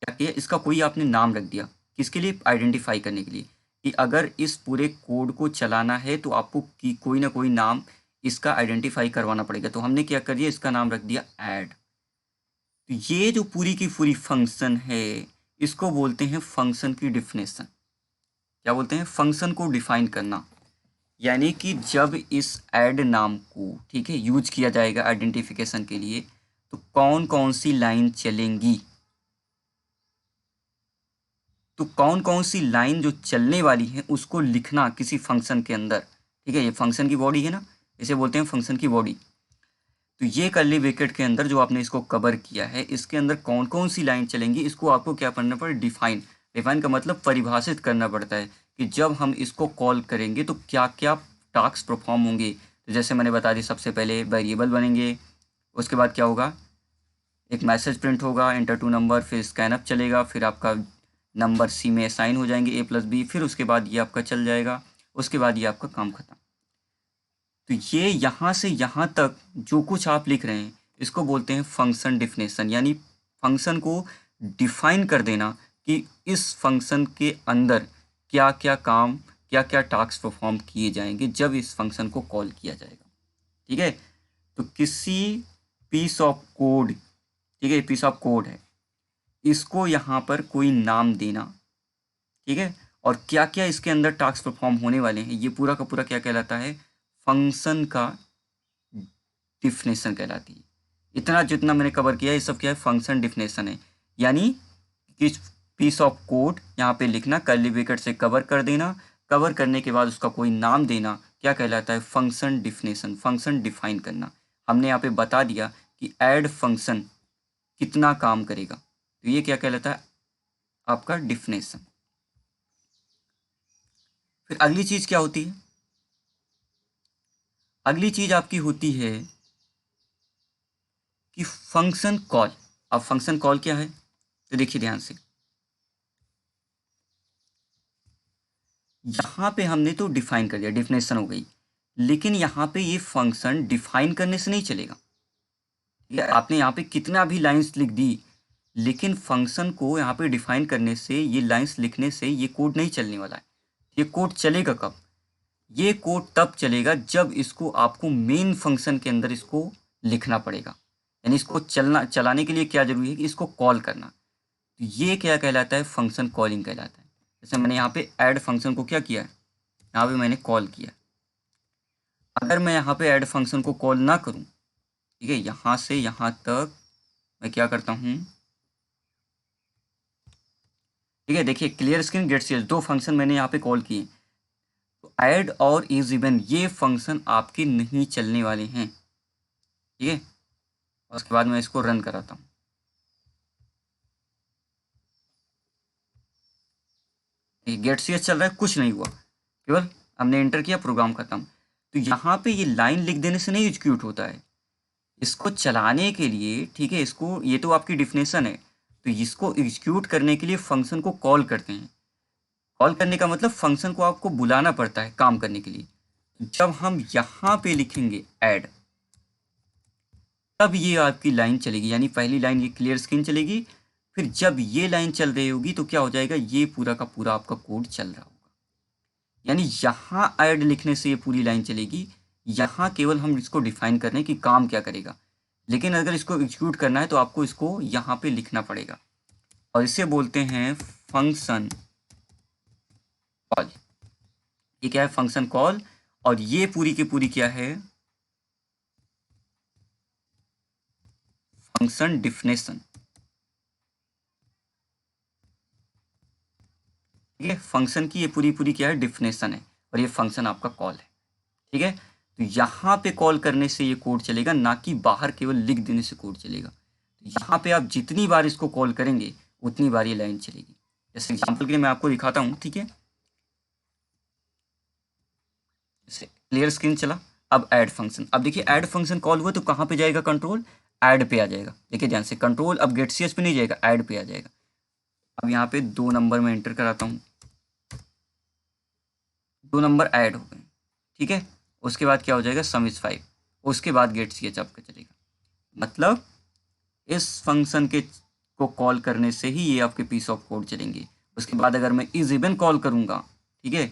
क्या किया, इसका कोई आपने नाम रख दिया, किसके लिए, आइडेंटिफाई करने के लिए, कि अगर इस पूरे कोड को चलाना है तो आपको की कोई ना कोई नाम इसका आइडेंटिफाई करवाना पड़ेगा। तो हमने क्या कर दिया, इसका नाम रख दिया ऐड। तो ये जो पूरी की पूरी फंक्शन है, इसको बोलते हैं फंक्शन की डिफिनेशन। क्या बोलते हैं, फंक्शन को डिफाइन करना। यानी कि जब इस ऐड नाम को, ठीक है, यूज किया जाएगा आइडेंटिफिकेशन के लिए, तो कौन कौन सी लाइन चलेंगी, तो कौन कौन सी लाइन जो चलने वाली है उसको लिखना किसी फंक्शन के अंदर। ठीक है, ये फंक्शन की बॉडी है ना, इसे बोलते हैं फंक्शन की बॉडी। तो ये कर्ली ब्रैकेट के अंदर जो आपने इसको कवर किया है, इसके अंदर कौन कौन सी लाइन चलेंगी, इसको आपको क्या करना पड़ेगा, डिफाइन। डिफाइन का मतलब परिभाषित करना पड़ता है कि जब हम इसको कॉल करेंगे तो क्या क्या टास्क परफॉर्म होंगे। तो जैसे मैंने बता दी, सबसे पहले वेरिएबल बनेंगे, उसके बाद क्या होगा, एक मैसेज प्रिंट होगा, एंटर टू नंबर, फिर स्कैनअप चलेगा, फिर आपका नंबर सी में असाइन हो जाएंगे A+B, फिर उसके बाद ये आपका चल जाएगा, उसके बाद ये आपका काम खत्म। तो ये यहाँ से यहाँ तक जो कुछ आप लिख रहे हैं इसको बोलते हैं फंक्शन डिफिनेशन, यानी फंक्शन को डिफाइन कर देना कि इस फंक्शन के अंदर क्या क्या काम, क्या क्या टास्क परफॉर्म किए जाएंगे जब इस फंक्शन को कॉल किया जाएगा। ठीक है, तो किसी पीस ऑफ कोड, ठीक है, पीस ऑफ कोड है, इसको यहाँ पर कोई नाम देना, ठीक है, और क्या क्या इसके अंदर टास्क परफॉर्म होने वाले हैं, ये पूरा का पूरा क्या कहलाता है, फंक्शन का डिफिनेशन कहलाती है। इतना जितना मैंने कवर किया ये सब क्या है, फंक्शन डिफिनेशन है, यानी किस पीस ऑफ कोड यहाँ पे लिखना, कर्ली ब्रैकेट से कवर कर देना, कवर करने के बाद उसका कोई नाम देना, क्या कहलाता है, फंक्शन डिफिनेशन, फंक्शन डिफाइन करना। हमने यहाँ पे बता दिया कि ऐड फंक्शन कितना काम करेगा, तो ये क्या कहलाता है, आपका डिफिनेशन। फिर अगली चीज क्या होती है, अगली चीज आपकी होती है कि फंक्शन कॉल। अब फंक्शन कॉल क्या है, तो देखिए ध्यान से, यहाँ पे हमने तो डिफाइन कर दिया, डिफिनेशन हो गई, लेकिन यहाँ पे ये फंक्शन डिफाइन करने से नहीं चलेगा। ठीक है, आपने यहाँ पे कितना भी लाइंस लिख दी, लेकिन फंक्शन को यहाँ पे डिफाइन करने से, ये लाइंस लिखने से ये कोड नहीं चलने वाला है। ये कोड चलेगा कब, ये कोड तब चलेगा जब इसको आपको मेन फंक्शन के अंदर इसको लिखना पड़ेगा, यानी इसको चलाने के लिए क्या जरूरी है कि इसको कॉल करना। तो ये क्या कहलाता है, फंक्शन कॉलिंग कहलाता है। जैसे मैंने यहाँ पे ऐड फंक्शन को क्या किया है, यहाँ पे मैंने कॉल किया। अगर मैं यहाँ पे ऐड फंक्शन को कॉल ना करूँ, ठीक है, यहाँ से यहाँ तक मैं क्या करता हूँ, ठीक है, देखिए क्लियर स्क्रीन, गेट सीएस, दो फंक्शन मैंने यहाँ पे कॉल किए। तो ऐड और इज इवन ये फंक्शन आपके नहीं चलने वाले हैं। ठीक है, उसके बाद मैं इसको रन कराता हूँ। गेट सीएस चल रहा है, कुछ नहीं हुआ, केवल हमने एंटर किया, प्रोग्राम खत्म। तो यहाँ पे ये लाइन लिख देने से नहीं एग्जीक्यूट होता है, इसको चलाने के लिए, ठीक है, इसको, ये तो आपकी डिफिनेशन है, तो इसको एग्जीक्यूट करने के लिए फंक्शन को कॉल करते हैं। कॉल करने का मतलब फंक्शन को आपको बुलाना पड़ता है काम करने के लिए। जब हम यहाँ पे लिखेंगे ऐड, तब ये आपकी लाइन चलेगी, यानी पहली लाइन ये क्लियर स्क्रीन चलेगी, फिर जब ये लाइन चल रही होगी तो क्या हो जाएगा, ये पूरा का पूरा आपका कोड चल रहा होगा। यानी यहाँ ऐड लिखने से ये पूरी लाइन चलेगी, यहाँ केवल हम इसको डिफाइन कर रहे हैं कि काम क्या करेगा, लेकिन अगर इसको एग्जीक्यूट करना है तो आपको इसको यहाँ पे लिखना पड़ेगा, और इसे बोलते हैं फंक्शन कॉल। ये क्या है, फंक्शन कॉल, और ये पूरी की पूरी क्या है, फंक्शन डिफिनेशन। ठीक है, फंक्शन की ये पूरी पूरी क्या है, डिफिनेशन है, और ये फंक्शन आपका कॉल है। ठीक है, तो यहाँ पे कॉल करने से ये कोड चलेगा, ना कि बाहर केवल लिख देने से कोड चलेगा। तो यहाँ पे आप जितनी बार इसको कॉल करेंगे उतनी बार ये लाइन चलेगी। जैसे एग्जाम्पल के लिए मैं आपको दिखाता हूँ, ठीक है, जैसे क्लियर स्क्रीन चला, अब ऐड फंक्शन, अब देखिए ऐड फंक्शन कॉल हुआ तो कहाँ पे जाएगा, कंट्रोल ऐड पे आ जाएगा। देखिए ध्यान से, कंट्रोल अब गेट सीएस पे नहीं जाएगा, ऐड पे आ जाएगा। अब यहाँ पे 2 नंबर में एंटर कराता हूँ, 2 नंबर ऐड हो गए। ठीक है, उसके बाद क्या हो जाएगा, सम इज 5, उसके बाद गेट सीएच आपका चलेगा। मतलब इस फंक्शन के को कॉल करने से ही ये आपके पीस ऑफ कोड चलेंगे। उसके बाद अगर मैं इज इवन कॉल करूँगा, ठीक है,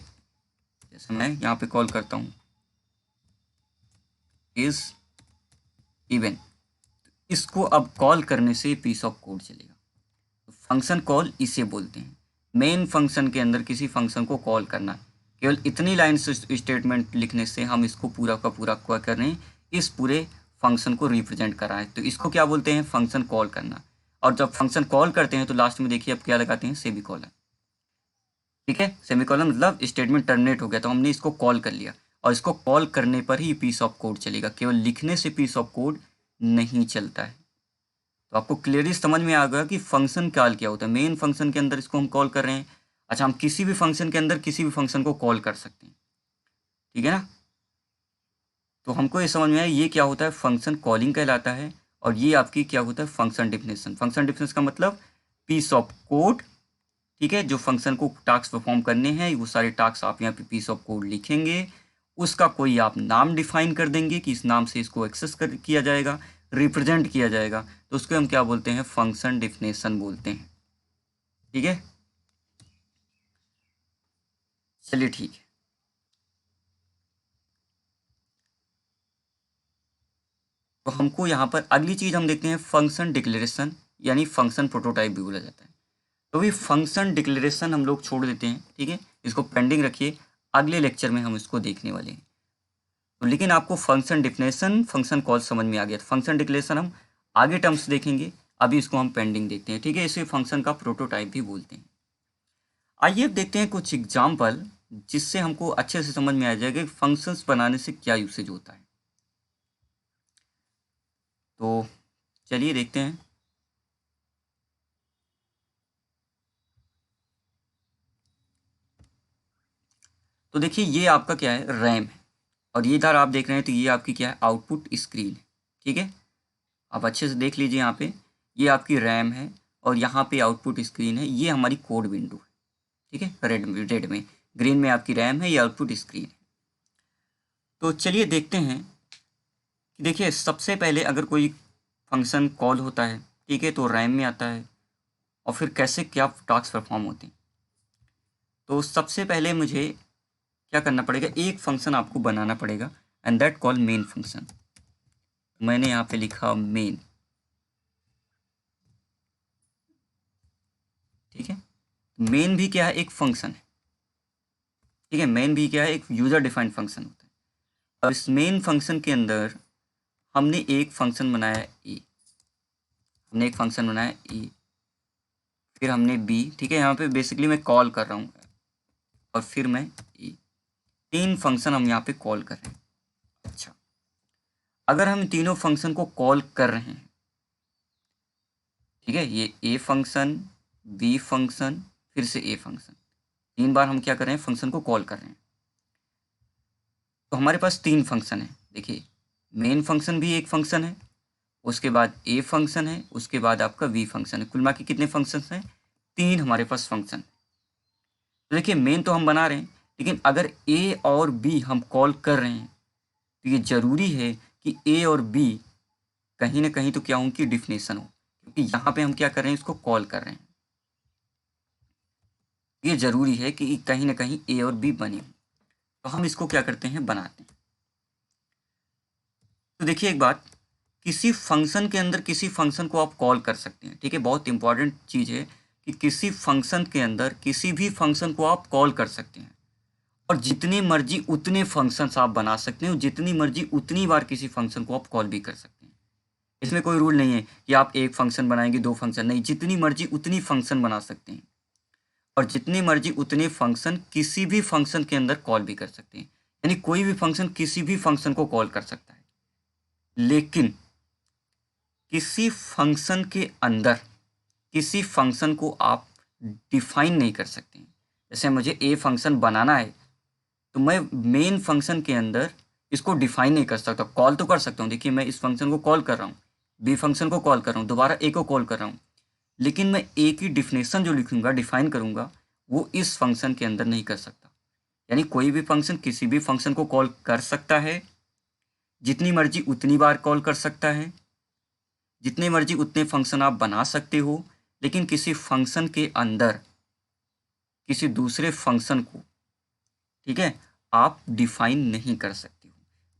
जैसे मैं यहाँ पे कॉल करता हूँ इज इवन, इसको अब कॉल करने से पीस ऑफ कोड चलेगा। तो फंक्शन कॉल इसे बोलते हैं। मेन फंक्शन के अंदर किसी फंक्शन को कॉल करना, केवल इतनी लाइन स्टेटमेंट लिखने से हम इसको पूरा का पूरा क्या कर रहे हैं, इस पूरे फंक्शन को रिप्रेजेंट कर रहा है। तो इसको क्या बोलते हैं, फंक्शन कॉल करना। और जब फंक्शन कॉल करते हैं तो लास्ट में देखिए अब क्या लगाते हैं, सेमीकोलन। ठीक है, सेमीकोलन मतलब स्टेटमेंट टर्मिनेट हो गया, तो हमने इसको कॉल कर लिया, और इसको कॉल करने पर ही पीस ऑफ कोड चलेगा, केवल लिखने से पीस ऑफ कोड नहीं चलता है। तो आपको क्लियरली समझ में आ गया कि फंक्शन कॉल क्या होता है। मेन फंक्शन के अंदर इसको हम कॉल कर रहे हैं। अच्छा, हम किसी भी फंक्शन के अंदर किसी भी फंक्शन को कॉल कर सकते हैं, ठीक है ना। तो हमको ये समझ में आया ये क्या होता है, फंक्शन कॉलिंग कहलाता है, और ये आपकी क्या होता है, फंक्शन डिफिनेशन। फंक्शन डिफिनेशन का मतलब पीस ऑफ कोड, ठीक है, जो फंक्शन को टास्क परफॉर्म करने हैं वो सारे टास्क आप यहाँ पे पीस ऑफ कोड लिखेंगे, उसका कोई आप नाम डिफाइन कर देंगे कि इस नाम से इसको एक्सेस कर किया जाएगा, रिप्रेजेंट किया जाएगा, तो उसको हम क्या बोलते हैं, फंक्शन डिफिनेशन बोलते हैं। ठीक है, चलिए ठीक है। तो हमको यहाँ पर अगली चीज़ हम देखते हैं फंक्शन डिक्लेरेशन, यानी फंक्शन प्रोटोटाइप भी बोला जाता है। तो भी फंक्शन डिक्लेरेशन हम लोग छोड़ देते हैं, ठीक है, इसको पेंडिंग रखिए, अगले लेक्चर में हम इसको देखने वाले हैं। तो लेकिन आपको फंक्शन डिफिनेशन, फंक्शन कॉल समझ में आ गया। फंक्शन डिक्लेरेशन हम आगे टर्म्स देखेंगे, अभी इसको हम पेंडिंग देखते हैं, ठीक है। इसे फंक्शन का प्रोटोटाइप भी बोलते हैं। आइए अब देखते हैं कुछ एग्जाम्पल, जिससे हमको अच्छे से समझ में आ जाएगा कि फंक्शंस बनाने से क्या यूसेज होता है। तो चलिए देखते हैं। तो देखिए ये आपका क्या है, रैम है, और ये इधर आप देख रहे हैं तो ये आपकी क्या है, आउटपुट स्क्रीन है। ठीक है, आप अच्छे से देख लीजिए, यहाँ पे ये आपकी रैम है और यहाँ पे आउटपुट स्क्रीन है, ये हमारी कोड विंडो है। ठीक है, रेड में, ग्रीन में आपकी रैम है, ये आउटपुट स्क्रीन है। तो चलिए देखते हैं कि देखिए सबसे पहले अगर कोई फंक्शन कॉल होता है, ठीक है, तो रैम में आता है, और फिर कैसे क्या टास्क परफॉर्म होते हैं। तो सबसे पहले मुझे क्या करना पड़ेगा, एक फंक्शन आपको बनाना पड़ेगा, and that call main function. मैंने यहाँ पे लिखा मेन, ठीक है। मेन भी क्या है, एक फंक्शन है, ठीक है। मेन भी क्या है, एक यूजर डिफाइंड फंक्शन होता है। अब इस मेन फंक्शन के अंदर हमने एक फंक्शन बनाया ए, हमने एक फंक्शन बनाया ए, फिर हमने बी, ठीक है, यहाँ पे बेसिकली मैं कॉल कर रहा हूँ, और फिर मैं ए, तीन फंक्शन हम यहाँ पे कॉल कर रहे हैं। अच्छा, अगर हम तीनों फंक्शन को कॉल कर रहे हैं, ठीक है, ये ए फंक्शन, बी फंक्शन, फिर से ए फंक्शन, तीन बार हम क्या कर रहे हैं, फंक्शन को कॉल कर रहे हैं। तो हमारे पास तीन फंक्शन है। देखिए मेन फंक्शन भी एक फंक्शन है, उसके बाद ए फंक्शन है, उसके बाद आपका वी फंक्शन है। कुल मिला के कितने फंक्शन हैं, तीन हमारे पास फंक्शन। तो देखिए मेन तो हम बना रहे हैं, लेकिन अगर ए और बी हम कॉल कर रहे हैं तो ये ज़रूरी है कि ए और बी कहीं ना कहीं तो क्या उनकी डिफिनेशन हो, क्योंकि यहाँ पे हम क्या कर रहे हैं, इसको कॉल कर रहे हैं। ये ज़रूरी है कि कहीं ना कहीं ए और बी बने हों। तो हम इसको क्या करते हैं, बनाते हैं। तो देखिए एक बात, किसी फंक्शन के अंदर किसी फंक्शन को आप कॉल कर सकते हैं, ठीक है, बहुत इंपॉर्टेंट चीज़ है कि किसी फंक्शन के अंदर किसी भी फंक्शन को आप कॉल कर सकते हैं, और जितनी मर्जी उतने फंक्शंस आप बना सकते हैं, जितनी मर्जी उतनी बार किसी फंक्शन को आप कॉल भी कर सकते हैं। इसमें कोई रूल नहीं है कि आप एक फंक्शन बनाएंगे, दो फंक्शन नहीं, जितनी मर्जी उतनी फंक्शन बना सकते हैं, और जितनी मर्जी उतने फंक्शन किसी भी फंक्शन के अंदर कॉल भी कर सकते हैं। यानी कोई भी फंक्शन किसी भी फंक्शन को कॉल कर सकता है, लेकिन किसी फंक्शन के अंदर किसी फंक्शन को आप डिफाइन नहीं कर सकते हैं। जैसे मुझे ए फंक्शन बनाना है, तो मैं मेन फंक्शन के अंदर इसको डिफाइन नहीं कर सकता, कॉल तो कर सकता हूँ। देखिए मैं इस फंक्शन को कॉल कर रहा हूँ, बी फंक्शन को कॉल कर रहा हूँ, दोबारा ए को कॉल कर रहा हूँ, लेकिन मैं ए की डिफिनेशन जो लिखूंगा, डिफाइन करूंगा, वो इस फंक्शन के अंदर नहीं कर सकता। यानी कोई भी फंक्शन किसी भी फंक्शन को कॉल कर सकता है, जितनी मर्जी उतनी बार कॉल कर सकता है, जितने मर्जी उतने फंक्शन आप बना सकते हो, लेकिन किसी फंक्शन के अंदर किसी दूसरे फंक्शन को, ठीक है, आप डिफाइन नहीं कर सकते हो।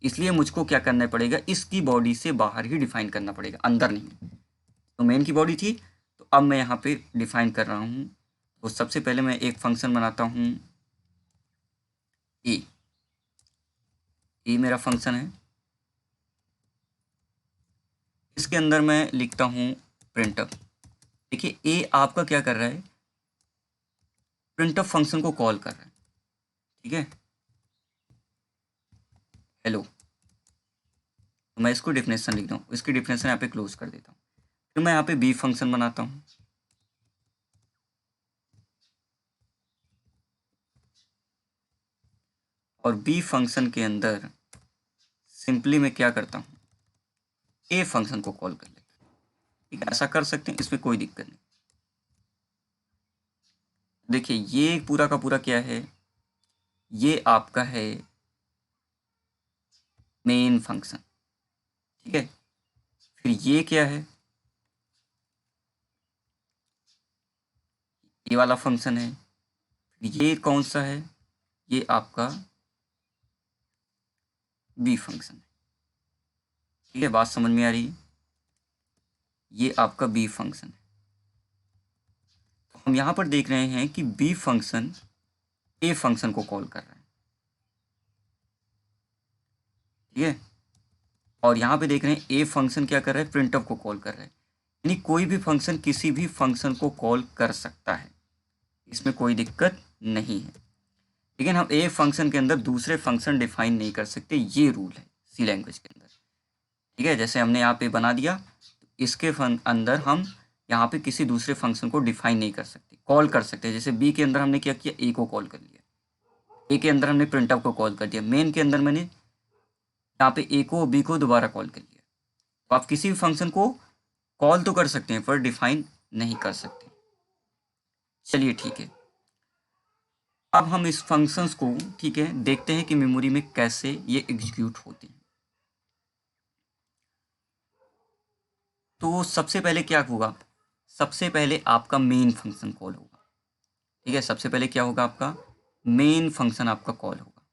इसलिए मुझको क्या करना पड़ेगा, इसकी बॉडी से बाहर ही डिफाइन करना पड़ेगा, अंदर नहीं। तो मेन की बॉडी थी, तो अब मैं यहाँ पे डिफाइन कर रहा हूँ। तो सबसे पहले मैं एक फंक्शन बनाता हूँ ए, ए मेरा फंक्शन है। इसके अंदर मैं लिखता हूँ प्रिंटफ। देखिए ए आपका क्या कर रहा है, प्रिंटफ फंक्शन को कॉल कर रहा है, ठीक है, हेलो। तो मैं इसको डिफिनेशन लिखता हूँ, इसकी डिफिनेशन यहाँ पे क्लोज कर देता हूँ। फिर मैं यहाँ पे बी फंक्शन बनाता हूँ, और बी फंक्शन के अंदर सिंपली मैं क्या करता हूँ, ए फंक्शन को कॉल कर लेगा। ठीक है, ऐसा कर सकते हैं, इसमें कोई दिक्कत नहीं। देखिए ये पूरा का पूरा क्या है, ये आपका है मेन फंक्शन। ठीक है, फिर ये क्या है, ये वाला फंक्शन है। फिर ये कौन सा है, ये आपका बी फंक्शन है। ठीक है, बात समझ में आ रही है, ये आपका बी फंक्शन है। तो हम यहाँ पर देख रहे हैं कि बी फंक्शन ए फंक्शन को कॉल कर रहा है। ठीक है, और यहाँ पे देख रहे हैं ए फंक्शन क्या कर रहा है, प्रिंटफ को कॉल कर रहा है। यानी कोई भी फंक्शन किसी भी फंक्शन को कॉल कर सकता है, इसमें कोई दिक्कत नहीं है। लेकिन हम ए फंक्शन के अंदर दूसरे फंक्शन डिफाइन नहीं कर सकते, ये रूल है सी लैंग्वेज के अंदर। ठीक है, जैसे हमने यहाँ पे बना दिया, तो इसके अंदर हम यहाँ पे किसी दूसरे फंक्शन को डिफाइन नहीं कर सकते, कॉल कर सकते। जैसे बी के अंदर हमने क्या किया, ए को कॉल कर लिया, ए के अंदर हमने प्रिंटअप को कॉल कर दिया, मेन के अंदर मैंने यहाँ पे ए को बी को दोबारा कॉल कर लिया। तो आप किसी भी फंक्शन को कॉल तो कर सकते हैं पर डिफाइन नहीं कर सकते। चलिए ठीक है, अब हम इस फंक्शंस को, ठीक है, देखते हैं कि मेमोरी में कैसे ये एग्जीक्यूट होते हैं। तो सबसे पहले क्या होगा, सबसे पहले आपका मेन फंक्शन कॉल होगा। ठीक है, सबसे पहले क्या होगा, आपका मेन फंक्शन आपका कॉल होगा।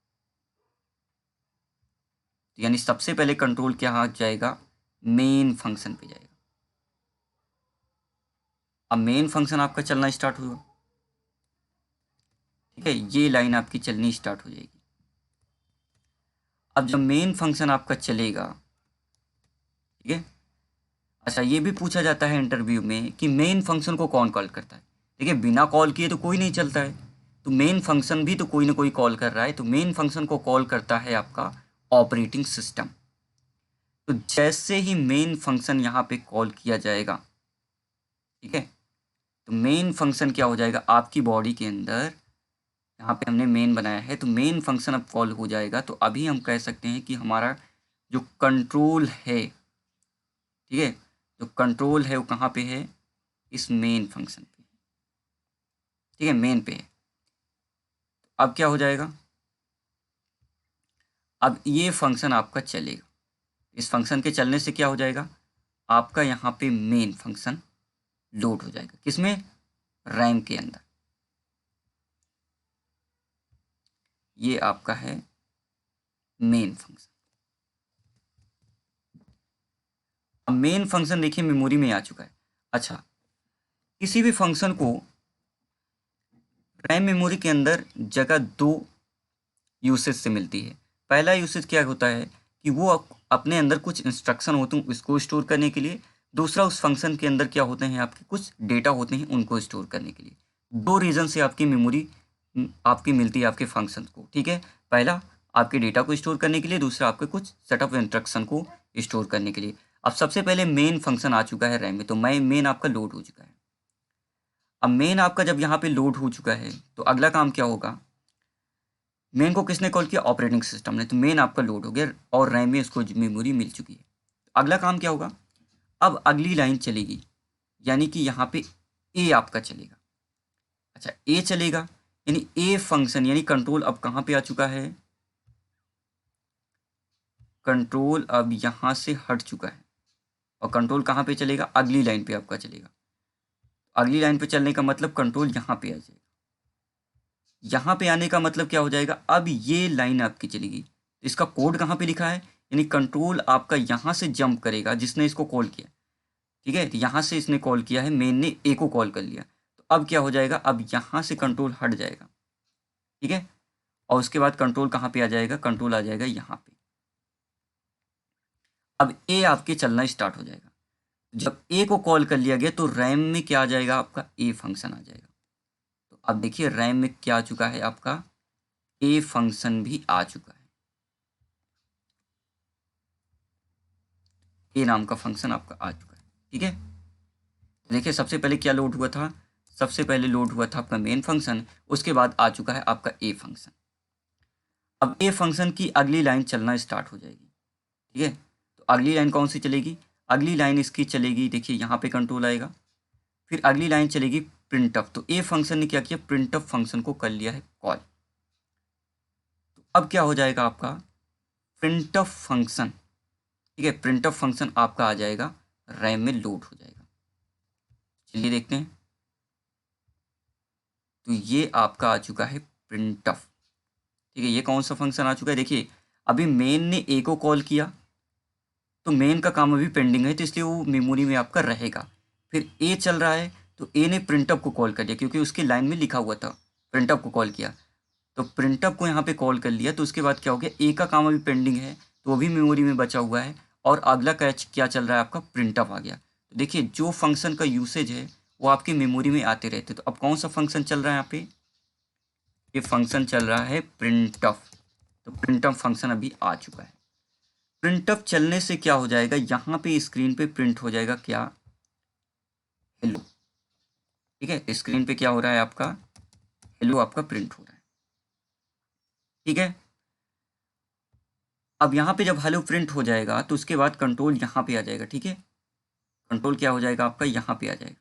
तो यानी सबसे पहले कंट्रोल क्या जाएगा, मेन फंक्शन पे जाएगा। अब मेन फंक्शन आपका चलना स्टार्ट होगा। ठीक है, ये लाइन आपकी चलनी स्टार्ट हो जाएगी। अब जब मेन फंक्शन आपका चलेगा, ठीक है, अच्छा ये भी पूछा जाता है इंटरव्यू में कि मेन फंक्शन को कौन कॉल करता है। देखिए बिना कॉल किए तो कोई नहीं चलता है, तो मेन फंक्शन भी तो कोई ना कोई कॉल कर रहा है। तो मेन फंक्शन को कॉल करता है आपका ऑपरेटिंग सिस्टम। तो जैसे ही मेन फंक्शन यहाँ पे कॉल किया जाएगा, ठीक है, तो मेन फंक्शन क्या हो जाएगा, आपकी बॉडी के अंदर यहाँ पे हमने मेन बनाया है, तो मेन फंक्शन अब कॉल हो जाएगा। तो अभी हम कह सकते हैं कि हमारा जो कंट्रोल है, ठीक है, जो कंट्रोल है वो कहाँ पे है, इस मेन फंक्शन पे। ठीक है, मेन पे है। अब क्या हो जाएगा, अब ये फंक्शन आपका चलेगा। इस फंक्शन के चलने से क्या हो जाएगा, आपका यहाँ पे मेन फंक्शन लोड हो जाएगा, किसमें, रैम के अंदर। ये आपका है मेन फंक्शन। अब मेन फंक्शन देखिए मेमोरी में आ चुका है। अच्छा, किसी भी फंक्शन को रैम मेमोरी के अंदर जगह दो यूसेज से मिलती है। पहला यूसेज क्या होता है कि वो अपने अंदर कुछ इंस्ट्रक्शन होते हैं उसको स्टोर करने के लिए। दूसरा, उस फंक्शन के अंदर क्या होते हैं, आपके कुछ डेटा होते हैं उनको स्टोर करने के लिए। दो रीज़न से आपकी मेमोरी आपकी मिलती है आपके फंक्शन को। ठीक है, पहला आपके डेटा को स्टोर करने के लिए, दूसरा आपके कुछ सेट ऑफ इंस्ट्रक्शन को स्टोर करने के लिए। अब सबसे पहले मेन फंक्शन आ चुका है रैम में, तो मेन आपका लोड हो चुका है। अब मेन आपका जब यहाँ पे लोड हो चुका है तो अगला काम क्या होगा, मेन को किसने कॉल किया, ऑपरेटिंग सिस्टम ने। तो मेन आपका लोड हो गया और रैम में इसको मेमोरी मिल चुकी है। अगला काम क्या होगा, अब अगली लाइन चलेगी, यानी कि यहाँ पे ए आपका चलेगा। अच्छा, ए चलेगा यानी ए फंक्शन यानी कंट्रोल अब कहाँ पे आ चुका है, कंट्रोल अब यहाँ से हट चुका है। और कंट्रोल कहाँ पे चलेगा, अगली लाइन पे आपका चलेगा। अगली लाइन पे चलने का मतलब कंट्रोल यहाँ पे आ जाएगा। यहाँ पे आने का मतलब क्या हो जाएगा, अब ये लाइन आपकी चलेगी। इसका कोड कहाँ पे लिखा है, यानी कंट्रोल आपका यहाँ से जंप करेगा, जिसने इसको कॉल किया। ठीक है, यहाँ से इसने कॉल किया है, मेन ने ए को कॉल कर लिया। तो अब क्या हो जाएगा, अब यहाँ से कंट्रोल हट जाएगा। ठीक है, और उसके बाद कंट्रोल कहाँ पे आ जाएगा, कंट्रोल आ जाएगा यहाँ पे। अब ए आपके चलना स्टार्ट हो जाएगा। जब ए को कॉल कर लिया गया तो रैम में क्या आ जाएगा, आपका ए फंक्शन आ जाएगा। तो अब देखिए रैम में क्या आ चुका है, आपका ए फंक्शन भी आ चुका है। ए नाम का फंक्शन आपका आ चुका है। ठीक है, देखिए सबसे पहले क्या लोड हुआ था, सबसे पहले लोड हुआ था आपका मेन फंक्शन, उसके बाद आ चुका है आपका ए फंक्शन। अब ए फंक्शन की अगली लाइन चलना स्टार्ट हो जाएगी। ठीक है, तो तो अगली लाइन कौन सी चलेगी, अगली लाइन इसकी चलेगी, देखिए यहाँ पे कंट्रोल आएगा, फिर अगली लाइन चलेगी प्रिंटफ। तो ए फंक्शन ने क्या किया, प्रिंटफ फंक्शन को कर लिया है कॉल। तो अब क्या हो जाएगा आपका प्रिंटफ फंक्शन, ठीक है, प्रिंटफ फंक्शन आपका आ जाएगा रैम में लोड हो जाएगा। चलिए देखते हैं। तो ये आपका आ चुका है प्रिंटफ, ठीक है, ये कौन सा फंक्शन आ चुका है, देखिए अभी मेन ने ए को कॉल किया, तो मेन का काम अभी पेंडिंग है, तो इसलिए वो मेमोरी में आपका रहेगा। फिर ए चल रहा है, तो ए ने प्रिंटअप को कॉल कर दिया, क्योंकि उसकी लाइन में लिखा हुआ था, प्रिंटअप को कॉल किया, तो प्रिंटअप को यहाँ पे कॉल कर लिया। तो उसके बाद क्या हो गया, ए का काम अभी पेंडिंग है, तो वो भी मेमोरी में बचा हुआ है, और अगला कैच क्या चल रहा है आपका, प्रिंटअप आ गया। तो देखिए जो फंक्शन का यूसेज है वो आपकी मेमोरी में आते रहते। तो अब कौन सा फंक्शन चल रहा है यहाँ पे, ये फंक्शन चल रहा है प्रिंटअप। तो प्रिंटअप फंक्शन अभी आ चुका है। प्रिंटअप चलने से क्या हो जाएगा, यहाँ पे स्क्रीन पे प्रिंट हो जाएगा क्या, हेलो, ठीक है, स्क्रीन पे क्या हो रहा है आपका, हेलो आपका प्रिंट हो रहा है, ठीक है। अब यहाँ पे जब हेलो प्रिंट हो जाएगा तो उसके बाद कंट्रोल यहाँ पे आ जाएगा, ठीक है, कंट्रोल क्या हो जाएगा आपका, यहाँ पे आ जाएगा।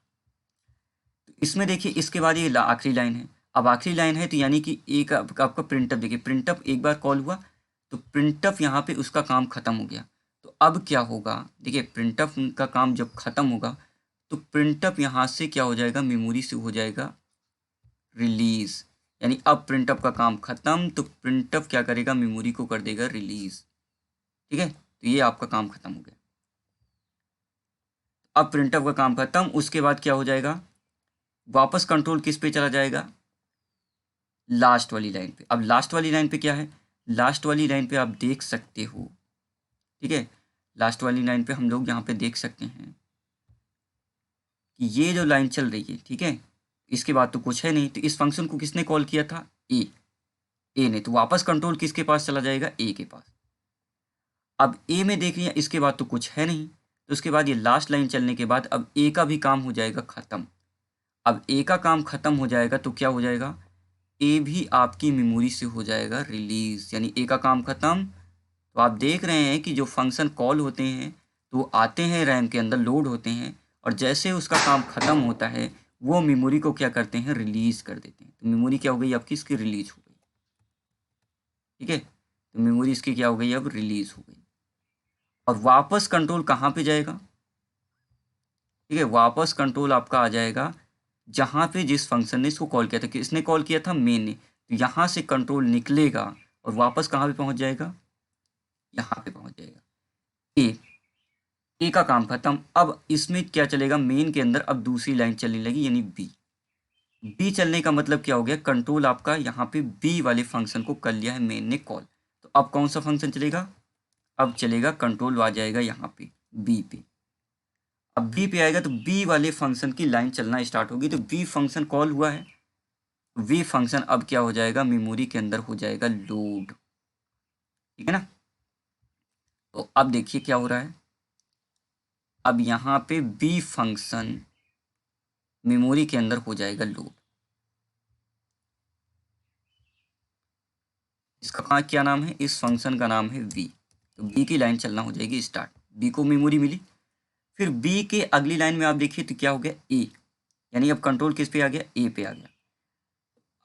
तो इसमें देखिए इसके बाद ये आखिरी लाइन है। अब आखिरी लाइन है तो यानी कि एक आपका प्रिंटअप, देखिए प्रिंटअप एक बार कॉल हुआ, तो प्रिंटअप यहाँ पे उसका काम खत्म हो गया। तो अब क्या होगा, देखिए प्रिंटअप का काम जब खत्म होगा तो प्रिंटअप यहाँ से क्या हो जाएगा, मेमोरी से हो जाएगा रिलीज, यानी अब प्रिंटअप का काम खत्म, तो प्रिंटअप क्या करेगा, मेमोरी को कर देगा रिलीज, ठीक है। तो ये आपका काम खत्म हो गया। अब प्रिंटअप का काम खत्म, उसके बाद क्या हो जाएगा, वापस कंट्रोल किस पे चला जाएगा, लास्ट वाली लाइन पे। अब लास्ट वाली लाइन पे क्या है, लास्ट वाली लाइन पे आप देख सकते हो, ठीक है, लास्ट वाली लाइन पे हम लोग यहाँ पे देख सकते हैं कि ये जो लाइन चल रही है, ठीक है, इसके बाद तो कुछ है नहीं, तो इस फंक्शन को किसने कॉल किया था, ए ने, तो वापस कंट्रोल किसके पास चला जाएगा, ए के पास। अब ए में देख लिया, इसके बाद तो कुछ है नहीं, तो उसके बाद ये लास्ट लाइन चलने के बाद अब ए का भी काम हो जाएगा ख़त्म। अब ए का काम ख़त्म हो जाएगा तो क्या हो जाएगा, ए भी आपकी मेमोरी से हो जाएगा रिलीज, यानी ए का काम ख़त्म। तो आप देख रहे हैं कि जो फंक्शन कॉल होते हैं तो वो आते हैं रैम के अंदर, लोड होते हैं, और जैसे उसका काम ख़त्म होता है वो मेमोरी को क्या करते हैं, रिलीज कर देते हैं। तो मेमोरी क्या हो गई आपकी, इसकी रिलीज हो गई, ठीक है, तो मेमोरी इसकी क्या हो गई, अब रिलीज हो गई। और वापस कंट्रोल कहाँ पे जाएगा, ठीक है, वापस कंट्रोल आपका आ जाएगा जहाँ पे जिस फंक्शन ने इसको कॉल किया था, किसने कॉल किया था, मेन ने, तो यहाँ से कंट्रोल निकलेगा और वापस कहाँ पे पहुँच जाएगा, यहाँ पे पहुँच जाएगा। ए का काम खत्म। अब इसमें क्या चलेगा, मेन के अंदर अब दूसरी लाइन चलने लगी, यानी बी चलने का मतलब क्या हो गया, कंट्रोल आपका यहाँ पे बी वाले फंक्शन को कर लिया है मेन ने कॉल। तो अब कौन सा फंक्शन चलेगा, अब चलेगा कंट्रोल आ जाएगा यहाँ पे बी पे। अब बी पे आएगा तो बी वाले फंक्शन की लाइन चलना स्टार्ट होगी, तो बी फंक्शन कॉल हुआ है, वी फंक्शन अब क्या हो जाएगा, मेमोरी के अंदर हो जाएगा लोड, ठीक है ना। तो अब देखिए क्या हो रहा है, अब यहाँ पे बी फंक्शन मेमोरी के अंदर हो जाएगा लोड। इसका क्या नाम है, इस फंक्शन का नाम है वी। तो बी की लाइन चलना हो जाएगी स्टार्ट, बी को मेमोरी मिली, फिर बी के अगली लाइन में आप देखिए तो क्या हो गया, ए, यानी अब कंट्रोल किस पे आ गया, ए पे आ गया।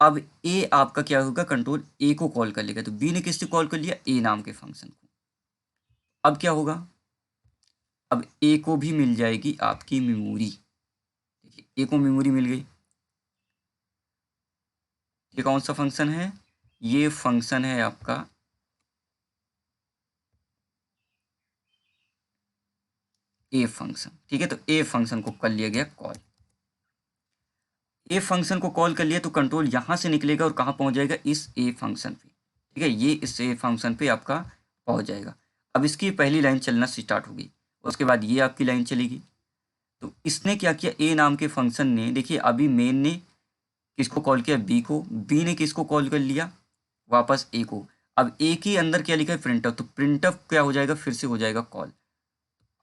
अब ए आपका क्या होगा, कंट्रोल ए को कॉल कर लेगा, तो बी ने किससे कॉल कर लिया, ए नाम के फंक्शन को। अब क्या होगा, अब ए को भी मिल जाएगी आपकी मेमोरी, देखिए ए को मेमोरी मिल गई। ये कौन सा फंक्शन है, ये फंक्शन है आपका ए फंक्शन, ठीक है। तो ए फंक्शन को कर लिया गया कॉल, ए फंक्शन को कॉल कर लिया तो कंट्रोल यहाँ से निकलेगा और कहाँ पहुँच जाएगा, इस ए फंक्शन पे, ठीक है, ये इस ए फंक्शन पे आपका पहुँच जाएगा। अब इसकी पहली लाइन चलना स्टार्ट होगी, उसके बाद ये आपकी लाइन चलेगी। तो इसने क्या किया, ए नाम के फंक्शन ने, देखिए अभी मेन ने किसको कॉल किया, बी को, बी ने किसको कॉल कर लिया, वापस ए को। अब ए के अंदर क्या लिखा है, प्रिंटअप, तो प्रिंटअप क्या हो जाएगा, फिर से हो जाएगा कॉल।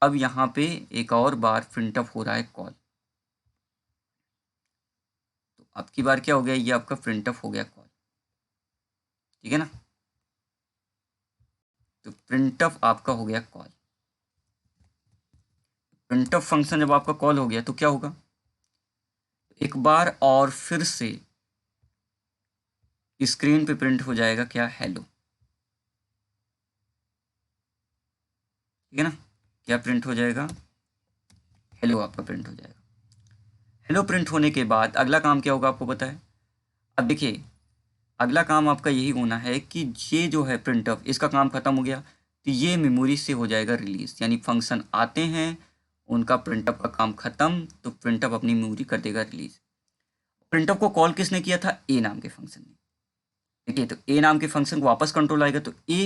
अब यहाँ पे एक और बार प्रिंटअप हो रहा है कॉल, तो अब की बार क्या हो गया, ये आपका प्रिंटअप हो गया कॉल, ठीक है ना। तो प्रिंटअप आपका हो गया कॉल। प्रिंटफ फंक्शन जब आपका कॉल हो गया तो क्या होगा, एक बार और फिर से स्क्रीन पे प्रिंट हो जाएगा क्या, हेलो। ठीक है ना, क्या प्रिंट हो जाएगा, हेलो आपका प्रिंट हो जाएगा। हेलो प्रिंट होने के बाद अगला काम क्या होगा आपको पता है। अब देखिए, अगला काम आपका यही होना है कि ये जो है प्रिंटफ, इसका काम खत्म हो गया तो ये मेमोरी से हो जाएगा रिलीज, यानी फंक्शन आते हैं, उनका प्रिंटफ का काम खत्म, तो प्रिंटफ अपनी मेमोरी कर देगा रिलीज। प्रिंटफ को कॉल किसने किया था, ए नाम के फंक्शन ने। देखिए, तो ए नाम के फंक्शन को वापस कंट्रोल आएगा, तो ए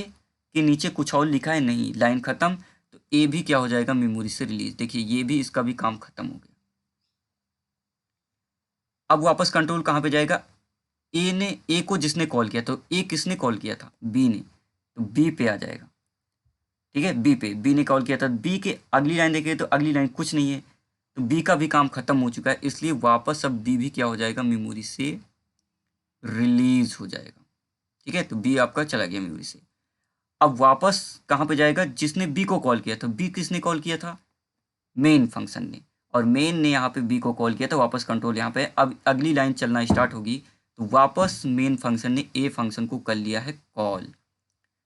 के नीचे कुछ और लिखा है नहीं, लाइन खत्म, तो ए भी क्या हो जाएगा, मेमोरी से रिलीज। देखिए ये भी, इसका भी काम खत्म हो गया। अब वापस कंट्रोल कहाँ पे जाएगा, ए ने, ए को जिसने कॉल किया, तो ए किसने कॉल किया था, बी ने, तो बी पे आ जाएगा। ठीक है, बी पे, बी ने कॉल किया था, बी के अगली लाइन देखिए तो अगली लाइन कुछ नहीं है, तो बी का भी काम खत्म हो चुका है, इसलिए वापस अब बी भी क्या हो जाएगा, मेमोरी से रिलीज हो जाएगा। ठीक है, तो बी आपका चला गया मेमोरी से। अब वापस कहाँ पे जाएगा, जिसने बी को कॉल किया था, बी किसने कॉल किया था, मेन फंक्शन ने, और मेन ने यहाँ पे बी को कॉल किया था, वापस कंट्रोल यहाँ पे। अब अगली लाइन चलना स्टार्ट होगी, तो वापस मेन फंक्शन ने ए फंक्शन को कर लिया है कॉल,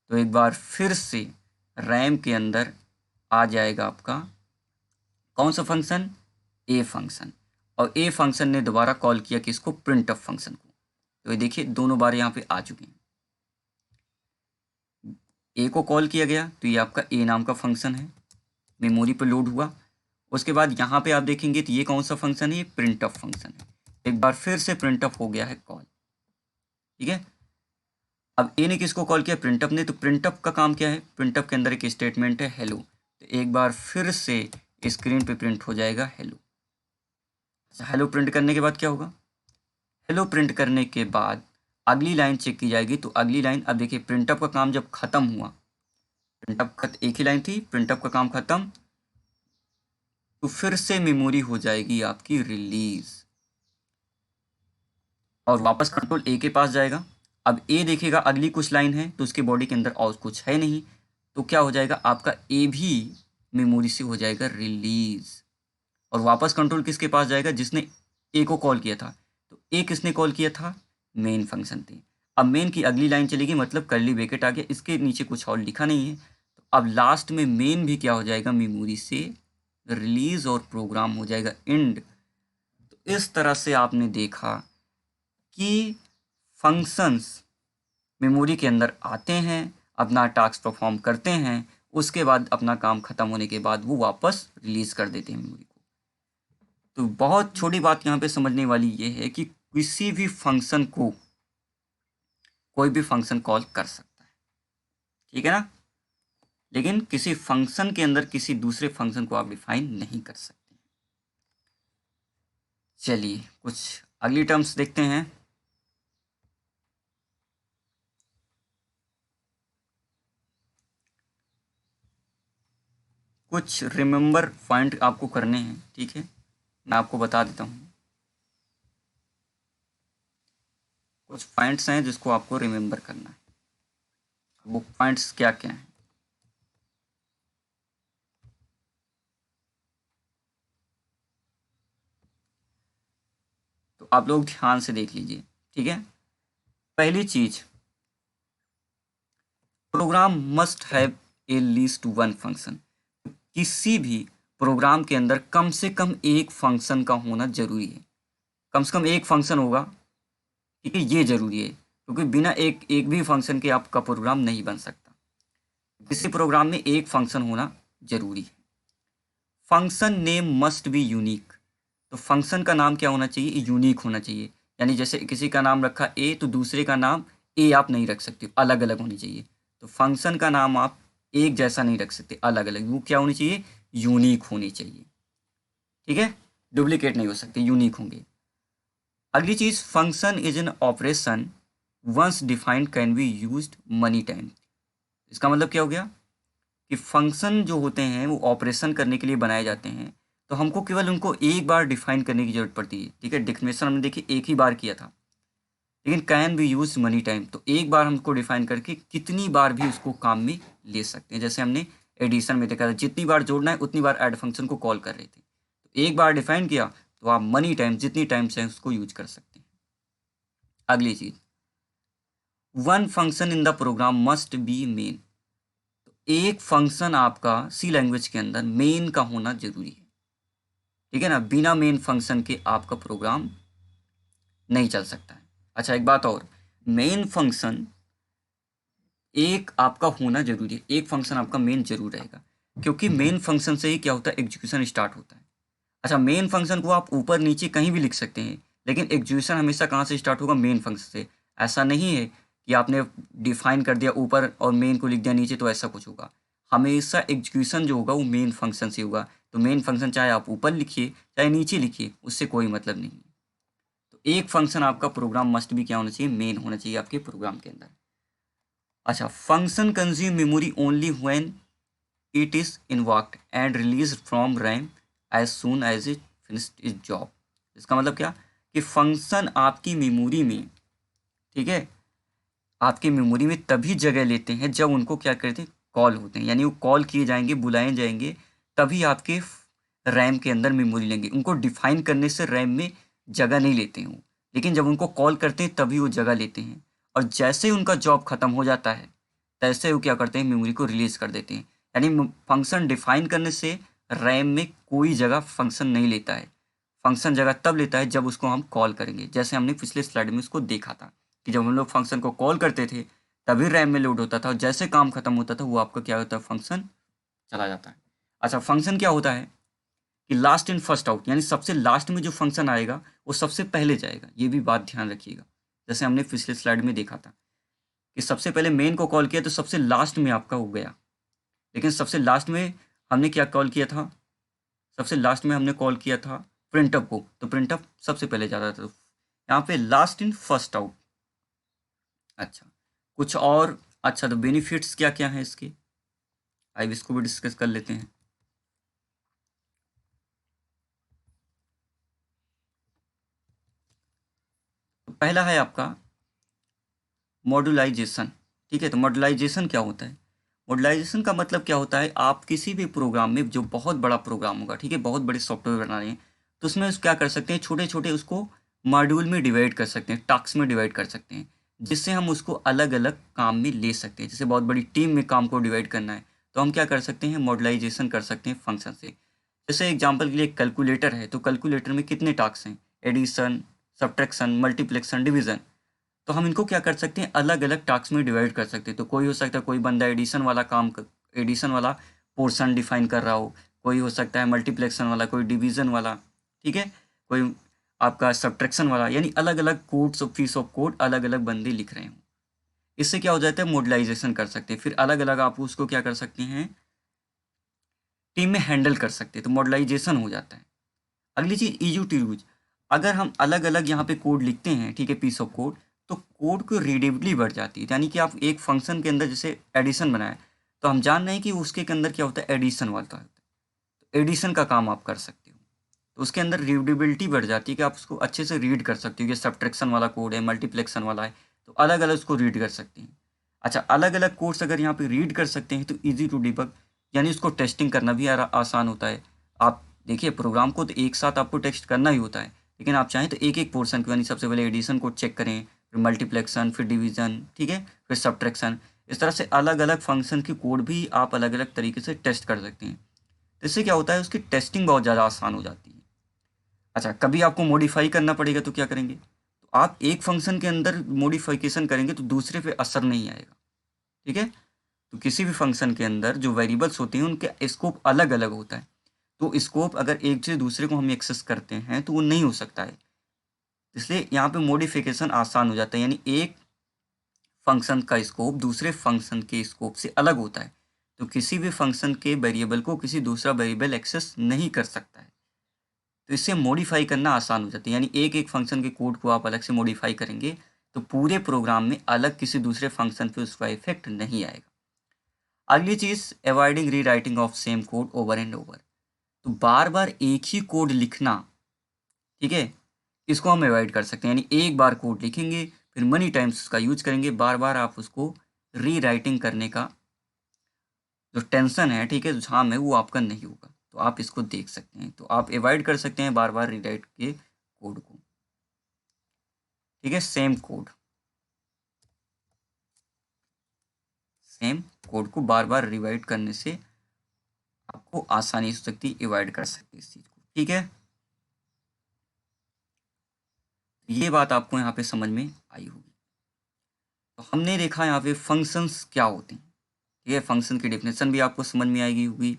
तो एक बार फिर से रैम के अंदर आ जाएगा आपका कौन सा फंक्शन, ए फंक्शन, और ए फंक्शन ने दोबारा कॉल किया किसको, प्रिंटफ फंक्शन को। तो ये देखिए दोनों बार यहाँ पे आ चुके हैं, ए को कॉल किया गया तो ये आपका ए नाम का फंक्शन है, मेमोरी पर लोड हुआ। उसके बाद यहाँ पे आप देखेंगे तो ये कौन सा फंक्शन है, ये प्रिंटफ फंक्शन है, एक बार फिर से प्रिंटफ हो गया है कॉल। ठीक है, अब ए ने किसको कॉल किया, प्रिंटफ ने, तो प्रिंटफ का काम क्या है, प्रिंटफ के अंदर एक स्टेटमेंट है हेलो, तो एक बार फिर से स्क्रीन पे प्रिंट हो जाएगा हेलो। अच्छा, हेलो प्रिंट करने के बाद क्या होगा, हेलो प्रिंट करने के बाद अगली लाइन चेक की जाएगी, तो अगली लाइन, अब देखिए प्रिंटफ का काम जब खत्म हुआ, प्रिंटफ का एक ही लाइन थी, प्रिंटफ का काम खत्म, तो फिर से मेमोरी हो जाएगी आपकी रिलीज, और वापस कंट्रोल ए के पास जाएगा। अब ए देखेगा अगली कुछ लाइन है, तो उसके बॉडी के अंदर और कुछ है नहीं, तो क्या हो जाएगा आपका ए भी मेमोरी से हो जाएगा रिलीज, और वापस कंट्रोल किसके पास जाएगा, जिसने ए को कॉल किया था, तो ए किसने कॉल किया था, मेन फंक्शन थे। अब मेन की अगली लाइन चलेगी, मतलब कर्ली ब्रैकेट आ गया, इसके नीचे कुछ और लिखा नहीं है, तो अब लास्ट में मेन भी क्या हो जाएगा, मेमोरी से रिलीज, और प्रोग्राम हो जाएगा एंड। तो इस तरह से आपने देखा कि फंक्शंस मेमोरी के अंदर आते हैं, अपना टास्क परफॉर्म करते हैं, उसके बाद अपना काम खत्म होने के बाद वो वापस रिलीज कर देते हैं मेमोरी को। तो बहुत छोटी बात यहाँ पे समझने वाली ये है कि किसी भी फंक्शन को कोई भी फंक्शन कॉल कर सकता है, ठीक है ना, लेकिन किसी फंक्शन के अंदर किसी दूसरे फंक्शन को आप डिफाइन नहीं कर सकते। चलिए कुछ अगली टर्म्स देखते हैं। कुछ रिमेंबर पॉइंट आपको करने हैं, ठीक है, मैं आपको बता देता हूँ। कुछ पॉइंट्स हैं जिसको आपको रिमेंबर करना है, वो पॉइंट्स क्या क्या हैं। तो आप लोग ध्यान से देख लीजिए, ठीक है। पहली चीज, program must have at least one function. किसी भी प्रोग्राम के अंदर कम से कम एक फंक्शन का होना जरूरी है, कम से कम एक फंक्शन होगा, ठीक है, ये जरूरी है, क्योंकि बिना एक एक भी फंक्शन के आपका प्रोग्राम नहीं बन सकता। किसी प्रोग्राम में एक फंक्शन होना जरूरी है। Function name must be unique, तो फंक्शन का नाम क्या होना चाहिए, यूनिक होना चाहिए, यानी जैसे किसी का नाम रखा ए तो दूसरे का नाम ए आप नहीं रख सकते, अलग अलग होनी चाहिए। तो फंक्शन का नाम आप एक जैसा नहीं रख सकते, अलग अलग, वो क्या होनी चाहिए, यूनिक होनी चाहिए, ठीक है, डुप्लीकेट नहीं हो सकते, यूनिक होंगे। अगली चीज, function is an operation once defined can be used many time. इसका मतलब क्या हो गया कि फंक्शन जो होते हैं वो ऑपरेशन करने के लिए बनाए जाते हैं, तो हमको केवल उनको एक बार डिफाइन करने की जरूरत पड़ती है, ठीक है। डिफिनेशन हमने देखी एक ही बार किया था, लेकिन can be use money time, तो एक बार हमको डिफाइन करके कितनी बार भी उसको काम में ले सकते हैं। जैसे हमने एडिशन में देखा था, जितनी बार जोड़ना है उतनी बार ऐड फंक्शन को कॉल कर रहे थे। तो एक बार डिफाइन किया तो आप मनी टाइम्स जितनी टाइम्स है उसको यूज कर सकते हैं। अगली चीज, one function in the program must be main. एक फंक्शन आपका सी लैंग्वेज के अंदर मेन का होना जरूरी है, ठीक है ना। बिना मेन फंक्शन के आपका प्रोग्राम नहीं चल सकता है। अच्छा, एक बात और, मेन फंक्शन एक आपका होना जरूरी है, एक फंक्शन आपका मेन जरूर रहेगा, क्योंकि मेन फंक्शन से ही क्या होता है, एग्जीक्यूशन स्टार्ट होता है। अच्छा, मेन फंक्शन को आप ऊपर नीचे कहीं भी लिख सकते हैं, लेकिन एग्जीक्यूशन हमेशा कहाँ से स्टार्ट होगा, मेन फंक्शन से। ऐसा नहीं है कि आपने डिफाइन कर दिया ऊपर और मेन को लिख दिया नीचे तो ऐसा कुछ होगा। हमेशा एग्जीक्यूशन जो होगा वो मेन फंक्शन से होगा। तो मेन फंक्शन चाहे आप ऊपर लिखिए चाहे नीचे लिखिए, उससे कोई मतलब नहीं है। तो एक फंक्शन आपका प्रोग्राम मस्ट भी क्या होना चाहिए, मेन होना चाहिए आपके प्रोग्राम के अंदर। अच्छा, function consume memory only when it is invoked and release from RAM as soon as it finished is job. इसका मतलब क्या कि फंक्शन आपकी मेमोरी में, ठीक है, आपकी मेमोरी में तभी जगह लेते हैं जब उनको क्या करते हैं, कॉल होते हैं। यानी वो कॉल किए जाएंगे, बुलाए जाएंगे, तभी आपके रैम के अंदर मेमोरी लेंगे। उनको डिफाइन करने से रैम में जगह नहीं लेते हैं वो, लेकिन जब उनको कॉल करते हैं तभी वो जगह लेते हैं। और जैसे ही उनका जॉब खत्म हो जाता है तैसे वो क्या करते हैं, मेमोरी को रिलीज कर देते हैं। यानी फंक्शन डिफाइन करने से रैम में कोई जगह फंक्शन नहीं लेता है। फंक्शन जगह तब लेता है जब उसको हम कॉल करेंगे, जैसे हमने पिछले स्लाइड में उसको देखा था कि जब हम लोग फंक्शन को कॉल करते थे तभी रैम में लोड होता था, और जैसे काम खत्म होता था वो आपका क्या होता है, फंक्शन चला जाता है। अच्छा, फंक्शन क्या होता है कि लास्ट इन फर्स्ट आउट, यानी सबसे लास्ट में जो फंक्शन आएगा वो सबसे पहले जाएगा। ये भी बात ध्यान रखिएगा, जैसे हमने पिछले स्लाइड में देखा था कि सबसे पहले मेन को कॉल किया तो सबसे लास्ट में आपका हो गया, लेकिन सबसे लास्ट में हमने क्या कॉल किया था, सबसे लास्ट में हमने कॉल किया था प्रिंटअप को, तो प्रिंटअप सबसे पहले जाता था। तो यहाँ पे लास्ट इन फर्स्ट आउट। अच्छा, कुछ और। अच्छा, तो बेनिफिट्स क्या क्या हैं इसके, आइए इसको भी डिस्कस कर लेते हैं। तो पहला है आपका मॉड्यूलाइजेशन, ठीक है। तो मॉड्यूलाइजेशन क्या होता है, मॉड्यूलाइजेशन का मतलब क्या होता है, आप किसी भी प्रोग्राम में जो बहुत बड़ा प्रोग्राम होगा, ठीक है, बहुत बड़े सॉफ्टवेयर बना रहे हैं, तो उसमें क्या कर सकते हैं, छोटे छोटे उसको मॉड्यूल में डिवाइड कर सकते हैं, टास्क में डिवाइड कर सकते हैं, जिससे हम उसको अलग अलग काम में ले सकते हैं। जैसे बहुत बड़ी टीम में काम को डिवाइड करना है तो हम क्या कर सकते हैं, मॉड्यूलाइजेशन कर सकते हैं फंक्शन से। जैसे एग्जाम्पल के लिए कैलकुलेटर है, तो कैलकुलेटर में कितने टास्क हैं, एडिशन, सब्ट्रैक्शन, मल्टीप्लिकेशन, डिवीजन। तो हम इनको क्या कर सकते हैं, अलग अलग टास्क में डिवाइड कर सकते हैं। तो कोई हो सकता है, कोई बंदा एडिशन वाला एडिशन वाला पोर्शन डिफाइन कर रहा हो, कोई हो सकता है मल्टीप्लेक्शन वाला, कोई डिवीजन वाला, ठीक है, कोई आपका सब्ट्रैक्शन वाला, यानी अलग अलग कोड्स और पीस ऑफ कोड अलग अलग बंदे लिख रहे हों। इससे क्या हो जाता है, मॉड्यूलाइजेशन कर सकते हैं, फिर अलग अलग आप उसको क्या कर सकते हैं, टीम में हैंडल कर सकते हैं, तो मॉड्यूलाइजेशन हो जाता है। अगली चीज़, ईजी टू यूज। अगर हम अलग अलग यहाँ पे कोड लिखते हैं, ठीक है, पीस ऑफ कोड, तो कोड को रीडेबिलिटी बढ़ जाती है। यानी कि आप एक फंक्शन के अंदर जैसे एडिशन बनाए, तो हम जान रहे हैं कि उसके अंदर क्या होता है, एडिशन वाला होता है, तो एडिशन का काम आप कर सकते हो। तो उसके अंदर रीडेबिलिटी बढ़ जाती है कि आप उसको अच्छे से रीड कर सकते हो। ये सब्ट्रैक्शन वाला कोड है, मल्टीप्लेक्शन वाला है, तो अलग अलग उसको रीड कर सकते हैं। अच्छा, अलग अलग कोड्स अगर यहाँ पे रीड कर सकते हैं तो ईजी टू डिबग, यानी उसको टेस्टिंग करना भी आसान होता है। आप देखिए, प्रोग्राम को तो एक साथ आपको टेस्ट करना ही होता है, लेकिन आप चाहें तो एक एक पोर्शन को, यानी सबसे पहले एडिशन को चेक करें, फिर मल्टीप्लेक्शन, फिर डिवीजन, ठीक है, फिर सब्ट्रैक्शन। इस तरह से अलग अलग फंक्शन की कोड भी आप अलग अलग तरीके से टेस्ट कर सकते हैं। तो इससे क्या होता है, उसकी टेस्टिंग बहुत ज़्यादा आसान हो जाती है। अच्छा, कभी आपको मॉडिफाई करना पड़ेगा तो क्या करेंगे, तो आप एक फंक्शन के अंदर मॉडिफिकेशन करेंगे तो दूसरे पे असर नहीं आएगा, ठीक है। तो किसी भी फंक्शन के अंदर जो वेरिएबल्स होते हैं उनके स्कोप अलग अलग होता है, तो स्कोप अगर एक से दूसरे को हम एक्सेस करते हैं तो वो नहीं हो सकता है। इसलिए यहाँ पे मॉडिफिकेशन आसान हो जाता है, यानी एक फंक्शन का स्कोप दूसरे फंक्शन के स्कोप से अलग होता है, तो किसी भी फंक्शन के वेरिएबल को किसी दूसरा वेरिएबल एक्सेस नहीं कर सकता है। तो इससे मॉडिफाई करना आसान हो जाता है, यानी एक एक फंक्शन के कोड को आप अलग से मॉडिफाई करेंगे तो पूरे प्रोग्राम में अलग किसी दूसरे फंक्शन पे उसका इफेक्ट नहीं आएगा। अगली चीज़, अवॉइडिंग री writing of same code over and over. तो बार बार एक ही कोड लिखना, ठीक है, इसको हम अवॉइड कर सकते हैं। यानी एक बार कोड लिखेंगे फिर मनी टाइम्स उसका यूज करेंगे, बार बार आप उसको री राइटिंग करने का जो टेंशन है, ठीक है, झाम है, वो आपका नहीं होगा। तो आप इसको देख सकते हैं, तो आप अवॉइड कर सकते हैं बार बार रीराइट के कोड को, ठीक है। सेम कोड को बार बार रिवाइट करने से आपको आसानी हो सकती है, अवॉइड कर सकते हैं इस चीज़ को, ठीक है। ये बात आपको यहाँ पे समझ में आई होगी। तो हमने देखा यहाँ पे फंक्शंस क्या होते हैं, ठीक है। फंक्शन की डेफिनेशन भी आपको समझ में आएगी होगी,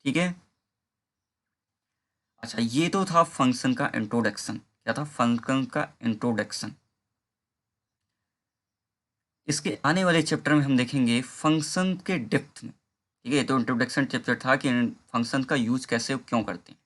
ठीक है। अच्छा, ये तो था फंक्शन का इंट्रोडक्शन। क्या था? फंक्शन का इंट्रोडक्शन। इसके आने वाले चैप्टर में हम देखेंगे फंक्शन के डेप्थ में, ठीक है। तो इंट्रोडक्शन चैप्टर था कि फंक्शन का यूज कैसे क्यों करते हैं,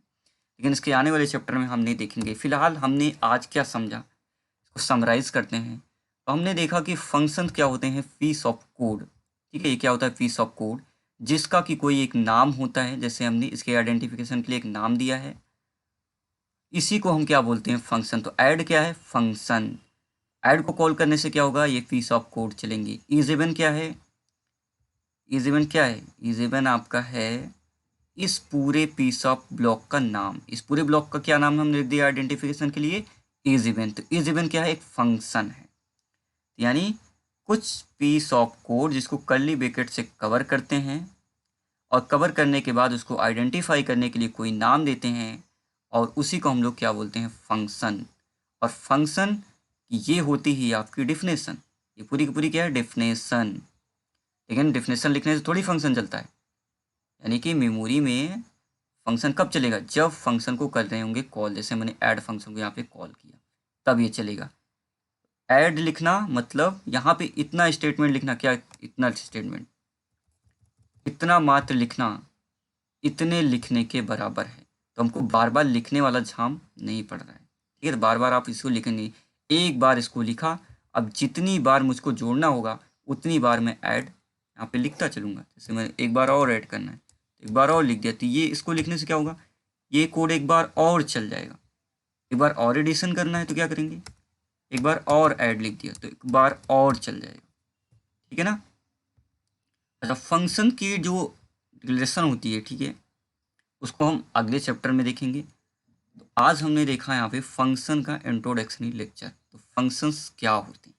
लेकिन इसके आने वाले चैप्टर में हम नहीं देखेंगे। फिलहाल हमने आज क्या समझा, इसको समराइज करते हैं। तो हमने देखा कि फंक्शन क्या होते हैं, पीस ऑफ कोड, ठीक है। ये क्या होता है? पीस ऑफ कोड, जिसका कि कोई एक नाम होता है। जैसे हमने इसके आइडेंटिफिकेशन के लिए एक नाम दिया है, इसी को हम क्या बोलते हैं? फंक्शन। तो ऐड क्या है? फंक्शन। ऐड को कॉल करने से क्या होगा? ये पीस ऑफ कोड चलेंगे। इज इवन क्या है? इज इवन क्या है? इज इवन आपका है इस पूरे पीस ऑफ ब्लॉक का नाम। इस पूरे ब्लॉक का क्या नाम हमने लिख दिया आइडेंटिफिकेशन के लिए? Is even. तो इज इवन क्या है? एक फंक्शन है, यानी कुछ पीस ऑफ कोड जिसको कर्ली ब्रैकेट से कवर करते हैं, और कवर करने के बाद उसको आइडेंटिफाई करने के लिए कोई नाम देते हैं, और उसी को हम लोग क्या बोलते हैं? फंक्शन। और फंक्शन ये होती ही आपकी डिफिनेशन। ये पूरी की पूरी क्या है? डिफिनेशन। लेकिन डिफिनेशन लिखने से थोड़ी फंक्शन चलता है, यानी कि मेमोरी में फंक्शन कब चलेगा? जब फंक्शन को कर रहे होंगे कॉल। जैसे मैंने ऐड फंक्शन को यहाँ पे कॉल किया, तब ये चलेगा। ऐड लिखना मतलब यहाँ पे इतना स्टेटमेंट लिखना। क्या इतना स्टेटमेंट? इतना मात्र लिखना इतने लिखने के बराबर है। तो हमको बार बार लिखने वाला झाम नहीं पड़ रहा है, ठीक है। तो बार बार आप इसको लिखेंगे। एक बार इसको लिखा, अब जितनी बार मुझको जोड़ना होगा उतनी बार मैं ऐड यहाँ पे लिखता चलूँगा। जैसे मैं एक बार और ऐड करना है, एक बार और लिख दिया, तो ये इसको लिखने से क्या होगा? ये कोड एक बार और चल जाएगा। एक बार और एडिशन करना है तो क्या करेंगे? एक बार और ऐड लिख दिया तो एक बार और चल जाएगा, ठीक है ना। अच्छा, फंक्शन की जो रिलेशन होती है, ठीक है, उसको हम अगले चैप्टर में देखेंगे। तो आज हमने देखा यहाँ पे फंक्शन का इंट्रोडक्शनरी लेक्चर। तो फंक्शंस क्या होते हैं,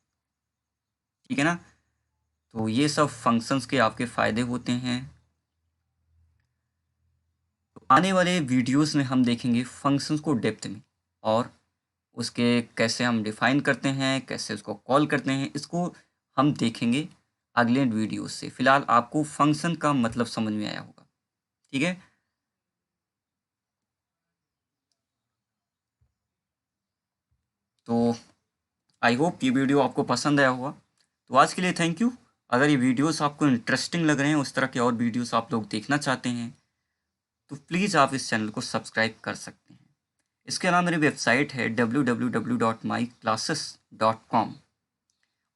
ठीक है ना। तो ये सब फंक्शंस के आपके फ़ायदे होते हैं। तो आने वाले वीडियोस में हम देखेंगे फंक्शंस को डेप्थ में, और उसके कैसे हम डिफ़ाइन करते हैं, कैसे उसको कॉल करते हैं, इसको हम देखेंगे अगले वीडियो से। फ़िलहाल आपको फंक्शन का मतलब समझ में आया होगा, ठीक है। तो आई होप ये वीडियो आपको पसंद आया होगा। तो आज के लिए थैंक यू। अगर ये वीडियोस आपको इंटरेस्टिंग लग रहे हैं, उस तरह के और वीडियोस आप लोग देखना चाहते हैं, तो प्लीज़ आप इस चैनल को सब्सक्राइब कर सकते हैं। इसके अलावा मेरी वेबसाइट है www.myclasses.com।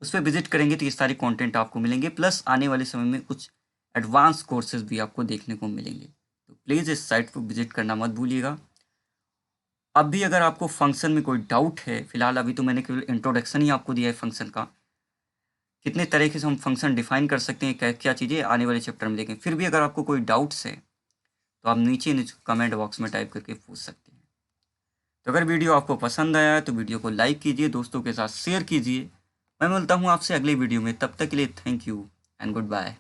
उस पर विजिट करेंगे तो ये सारे कंटेंट आपको मिलेंगे, प्लस आने वाले समय में कुछ एडवांस कोर्सेज भी आपको देखने को मिलेंगे। तो प्लीज़ इस साइट पर विजिट करना मत भूलिएगा। अब भी अगर आपको फंक्शन में कोई डाउट है, फिलहाल अभी तो मैंने केवल इंट्रोडक्शन ही आपको दिया है फंक्शन का, कितने तरीके से हम फंक्शन डिफाइन कर सकते हैं, क्या क्या चीज़ें आने वाले चैप्टर में देखें। फिर भी अगर आपको कोई डाउट्स है तो आप नीचे कमेंट बॉक्स में टाइप करके पूछ सकते हैं। तो अगर वीडियो आपको पसंद आया तो वीडियो को लाइक कीजिए, दोस्तों के साथ शेयर कीजिए। मैं मिलता हूँ आपसे अगले वीडियो में, तब तक के लिए thank you and good bye.